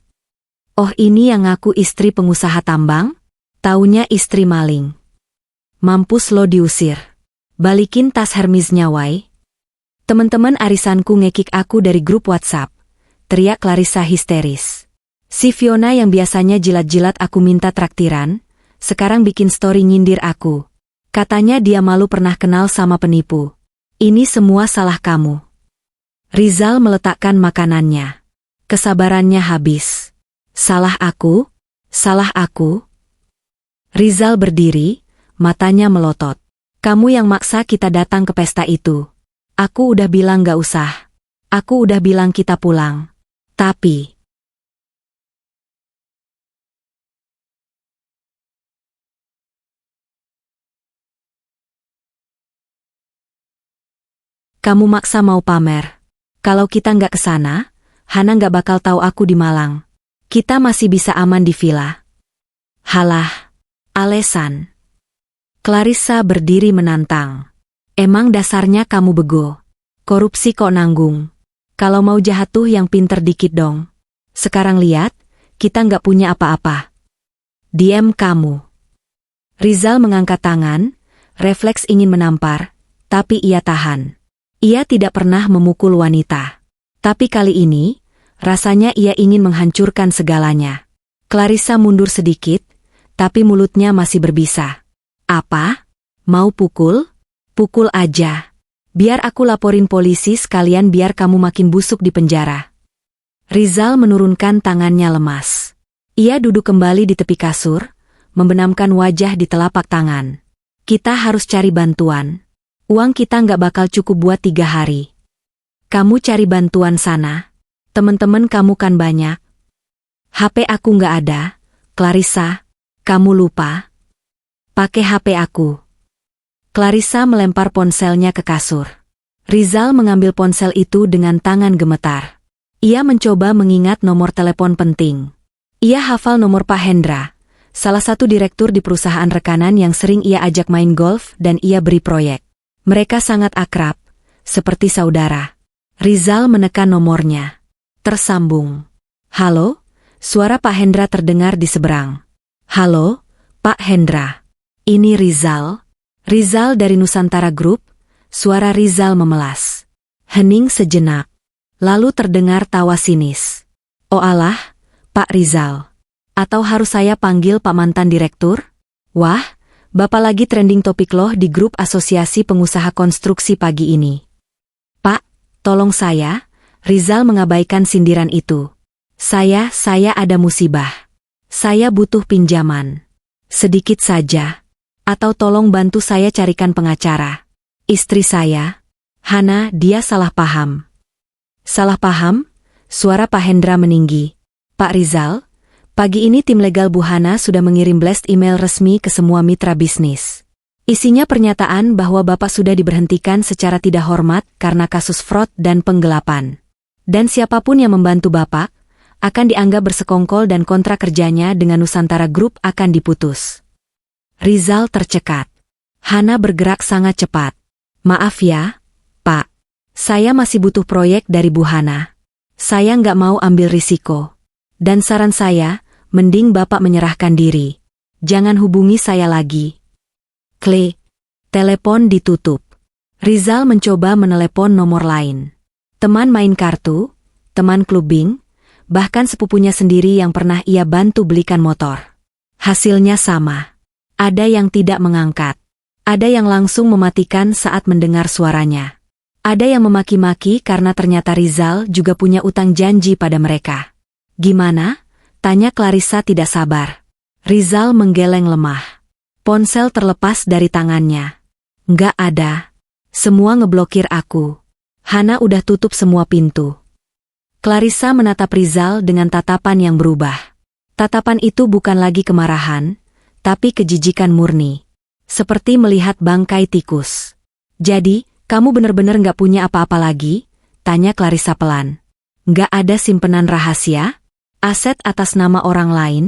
Oh ini yang ngaku istri pengusaha tambang? Taunya istri maling. Mampus lo diusir. Balikin tas Hermesnya wai. Teman-teman arisanku ngekik aku dari grup WhatsApp. Teriak Clarissa histeris. Si Fiona yang biasanya jilat-jilat aku minta traktiran, sekarang bikin story nyindir aku. Katanya dia malu pernah kenal sama penipu. Ini semua salah kamu. Rizal meletakkan makanannya. Kesabarannya habis. Salah aku? Salah aku? Rizal berdiri, matanya melotot. Kamu yang maksa kita datang ke pesta itu. Aku udah bilang gak usah. Aku udah bilang kita pulang. Tapi... Kamu maksa mau pamer. Kalau kita nggak kesana, Hana nggak bakal tahu aku di Malang. Kita masih bisa aman di villa. Halah, Alesan. Clarissa berdiri menantang. Emang dasarnya kamu bego. Korupsi kok nanggung. Kalau mau jahat tuh yang pinter dikit dong. Sekarang lihat, kita nggak punya apa-apa. Diam kamu. Rizal mengangkat tangan, refleks ingin menampar, tapi ia tahan. Ia tidak pernah memukul wanita. Tapi kali ini, rasanya ia ingin menghancurkan segalanya. Clarissa mundur sedikit, tapi mulutnya masih berbisa. Apa? Mau pukul? Pukul aja. Biar aku laporin polisi sekalian biar kamu makin busuk di penjara. Rizal menurunkan tangannya lemas. Ia duduk kembali di tepi kasur, membenamkan wajah di telapak tangan. Kita harus cari bantuan. Uang kita nggak bakal cukup buat 3 hari. Kamu cari bantuan sana. Temen-temen kamu kan banyak. HP aku nggak ada. Clarissa, kamu lupa? Pakai HP aku. Clarissa melempar ponselnya ke kasur. Rizal mengambil ponsel itu dengan tangan gemetar. Ia mencoba mengingat nomor telepon penting. Ia hafal nomor Pak Hendra, salah satu direktur di perusahaan rekanan yang sering ia ajak main golf dan ia beri proyek. Mereka sangat akrab, seperti saudara. Rizal menekan nomornya. Tersambung. Halo, suara Pak Hendra terdengar di seberang. Halo, Pak Hendra. Ini Rizal. Rizal dari Nusantara Group. Suara Rizal memelas. Hening sejenak. Lalu terdengar tawa sinis. Oh alah, Pak Rizal. Atau harus saya panggil Pak mantan direktur? Wah, Bapak lagi trending topik loh di grup asosiasi pengusaha konstruksi pagi ini. Pak, tolong saya. Rizal mengabaikan sindiran itu. Saya ada musibah. Saya butuh pinjaman. Sedikit saja. Atau tolong bantu saya carikan pengacara. Istri saya, Hana, dia salah paham. Salah paham? Suara Pak Hendra meninggi. Pak Rizal, pagi ini tim legal Bu Hana sudah mengirim blast email resmi ke semua mitra bisnis. Isinya pernyataan bahwa Bapak sudah diberhentikan secara tidak hormat karena kasus fraud dan penggelapan. Dan siapapun yang membantu Bapak, akan dianggap bersekongkol dan kontrak kerjanya dengan Nusantara Group akan diputus. Rizal tercekat. Hana bergerak sangat cepat. Maaf ya, Pak. Saya masih butuh proyek dari Bu Hana. Saya nggak mau ambil risiko. Dan saran saya, mending Bapak menyerahkan diri. Jangan hubungi saya lagi. Klik. Telepon ditutup. Rizal mencoba menelepon nomor lain. Teman main kartu, teman clubbing, bahkan sepupunya sendiri yang pernah ia bantu belikan motor. Hasilnya sama. Ada yang tidak mengangkat. Ada yang langsung mematikan saat mendengar suaranya. Ada yang memaki-maki karena ternyata Rizal juga punya utang janji pada mereka. Gimana? Tanya Clarissa tidak sabar. Rizal menggeleng lemah. Ponsel terlepas dari tangannya. Nggak ada. Semua ngeblokir aku. Hana udah tutup semua pintu. Clarissa menatap Rizal dengan tatapan yang berubah. Tatapan itu bukan lagi kemarahan, tapi kejijikan murni. Seperti melihat bangkai tikus. Jadi, kamu benar-benar nggak punya apa-apa lagi? Tanya Clarissa pelan. Nggak ada simpenan rahasia? Aset atas nama orang lain?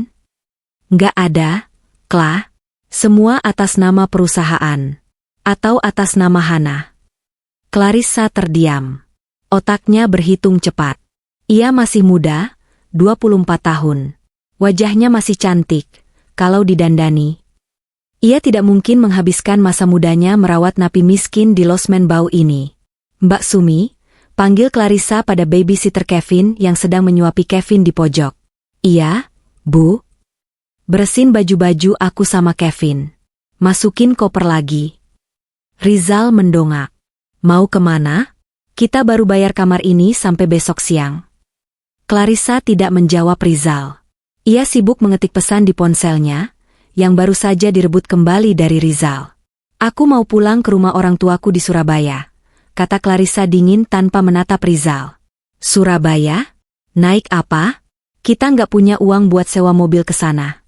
Nggak ada, Kla. Semua atas nama perusahaan. Atau atas nama Hana. Clarissa terdiam. Otaknya berhitung cepat. Ia masih muda, 24 tahun. Wajahnya masih cantik, kalau didandani. Ia tidak mungkin menghabiskan masa mudanya merawat napi miskin di losmen bau ini. Mbak Sumi, panggil Clarissa pada babysitter Kevin yang sedang menyuapi Kevin di pojok. Iya, Bu. Beresin baju-baju aku sama Kevin. Masukin koper lagi. Rizal mendongak. Mau kemana? Kita baru bayar kamar ini sampai besok siang. Clarissa tidak menjawab Rizal. Ia sibuk mengetik pesan di ponselnya, yang baru saja direbut kembali dari Rizal. Aku mau pulang ke rumah orang tuaku di Surabaya, kata Clarissa dingin tanpa menatap Rizal. Surabaya? Naik apa? Kita nggak punya uang buat sewa mobil ke sana.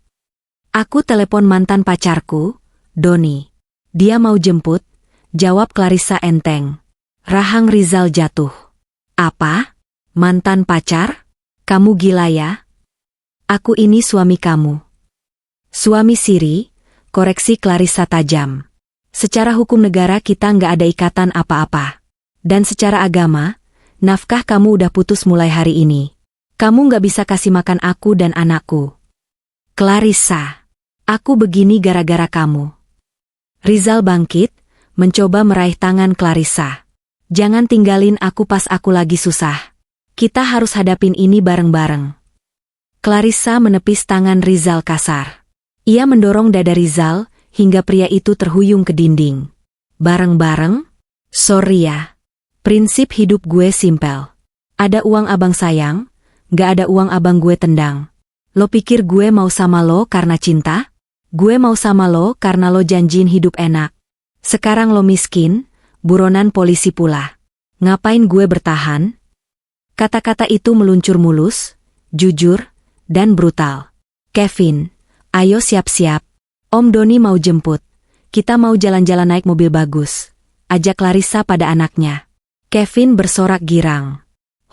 Aku telepon mantan pacarku, Doni. Dia mau jemput, jawab Clarissa enteng. Rahang Rizal jatuh. Apa? Mantan pacar? Kamu gila ya? Aku ini suami kamu. Suami siri, koreksi Clarissa tajam. Secara hukum negara kita nggak ada ikatan apa-apa. Dan secara agama, nafkah kamu udah putus mulai hari ini. Kamu nggak bisa kasih makan aku dan anakku. Clarissa, aku begini gara-gara kamu. Rizal bangkit, mencoba meraih tangan Clarissa. Jangan tinggalin aku pas aku lagi susah. Kita harus hadapin ini bareng-bareng. Clarissa menepis tangan Rizal kasar. Ia mendorong dada Rizal, hingga pria itu terhuyung ke dinding. Bareng-bareng? Sorry ya. Prinsip hidup gue simpel. Ada uang abang sayang, gak ada uang abang gue tendang. Lo pikir gue mau sama lo karena cinta? Gue mau sama lo karena lo janjiin hidup enak. Sekarang lo miskin, buronan polisi pula. Ngapain gue bertahan? Kata-kata itu meluncur mulus, jujur, dan brutal. Kevin, ayo siap-siap. Om Doni mau jemput. Kita mau jalan-jalan naik mobil bagus. Ajak Clarissa pada anaknya. Kevin bersorak girang.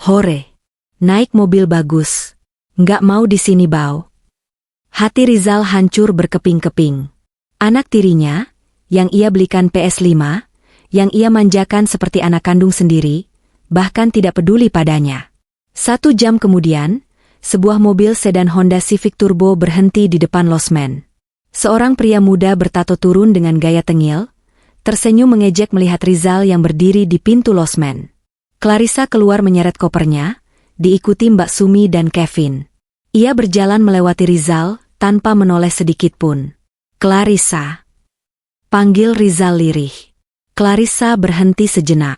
Hore. Naik mobil bagus. Nggak mau di sini bau. Hati Rizal hancur berkeping-keping. Anak tirinya, yang ia belikan PS5, yang ia manjakan seperti anak kandung sendiri, bahkan tidak peduli padanya. 1 jam kemudian, sebuah mobil sedan Honda Civic Turbo berhenti di depan losmen. Seorang pria muda bertato turun dengan gaya tengil, tersenyum mengejek melihat Rizal yang berdiri di pintu losmen. Clarissa keluar menyeret kopernya, diikuti Mbak Sumi dan Kevin. Ia berjalan melewati Rizal, tanpa menoleh sedikit pun. Clarissa. Panggil Rizal lirih. Clarissa berhenti sejenak.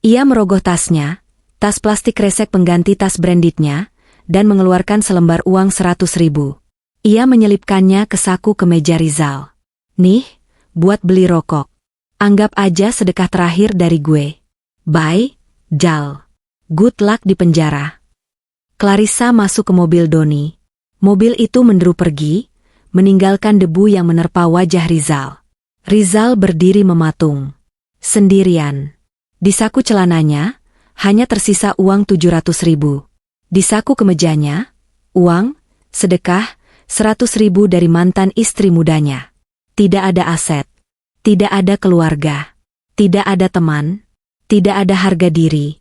Ia merogoh tasnya, tas plastik kresek pengganti tas brandednya, dan mengeluarkan selembar uang 100.000. Ia menyelipkannya ke saku kemeja Rizal. Nih, buat beli rokok. Anggap aja sedekah terakhir dari gue. Bye, Jal. Good luck di penjara. Clarissa masuk ke mobil Doni. Mobil itu menderu pergi, meninggalkan debu yang menerpa wajah Rizal. Rizal berdiri mematung. Sendirian. Di saku celananya, hanya tersisa uang 700.000. Di saku kemejanya, uang, sedekah, 100.000 dari mantan istri mudanya. Tidak ada aset. Tidak ada keluarga. Tidak ada teman. Tidak ada harga diri.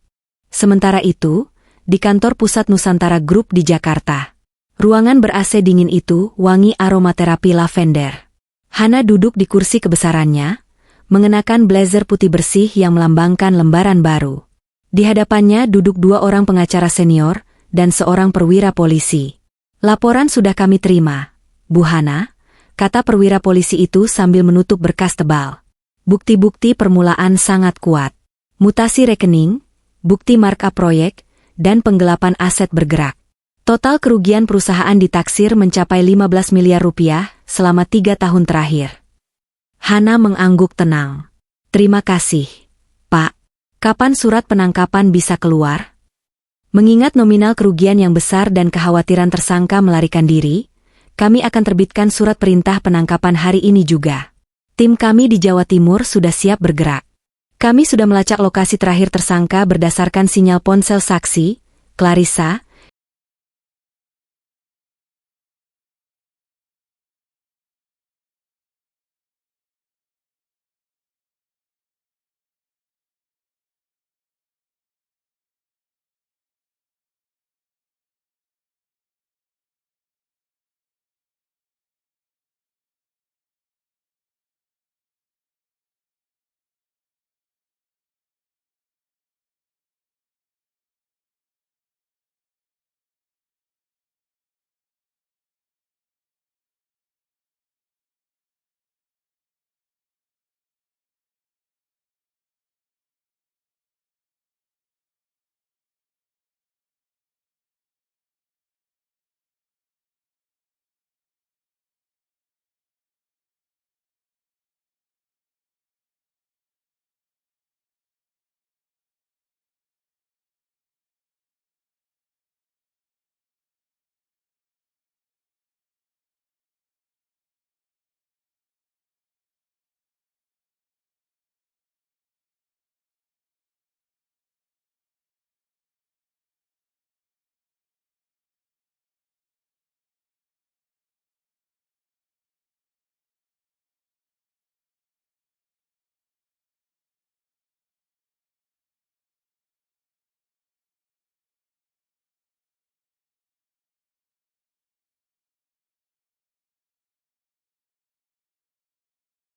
Sementara itu, di kantor pusat Nusantara Group di Jakarta. Ruangan ber-AC dingin itu wangi aromaterapi lavender. Hana duduk di kursi kebesarannya, mengenakan blazer putih bersih yang melambangkan lembaran baru. Di hadapannya duduk 2 orang pengacara senior dan seorang perwira polisi. Laporan sudah kami terima, Bu Hana, kata perwira polisi itu sambil menutup berkas tebal. Bukti-bukti permulaan sangat kuat. Mutasi rekening, bukti markup proyek, dan penggelapan aset bergerak. Total kerugian perusahaan ditaksir mencapai 15 miliar rupiah selama 3 tahun terakhir. Hana mengangguk tenang. Terima kasih, Pak. Kapan surat penangkapan bisa keluar? Mengingat nominal kerugian yang besar dan kekhawatiran tersangka melarikan diri, kami akan terbitkan surat perintah penangkapan hari ini juga. Tim kami di Jawa Timur sudah siap bergerak. Kami sudah melacak lokasi terakhir tersangka berdasarkan sinyal ponsel saksi, Clarissa,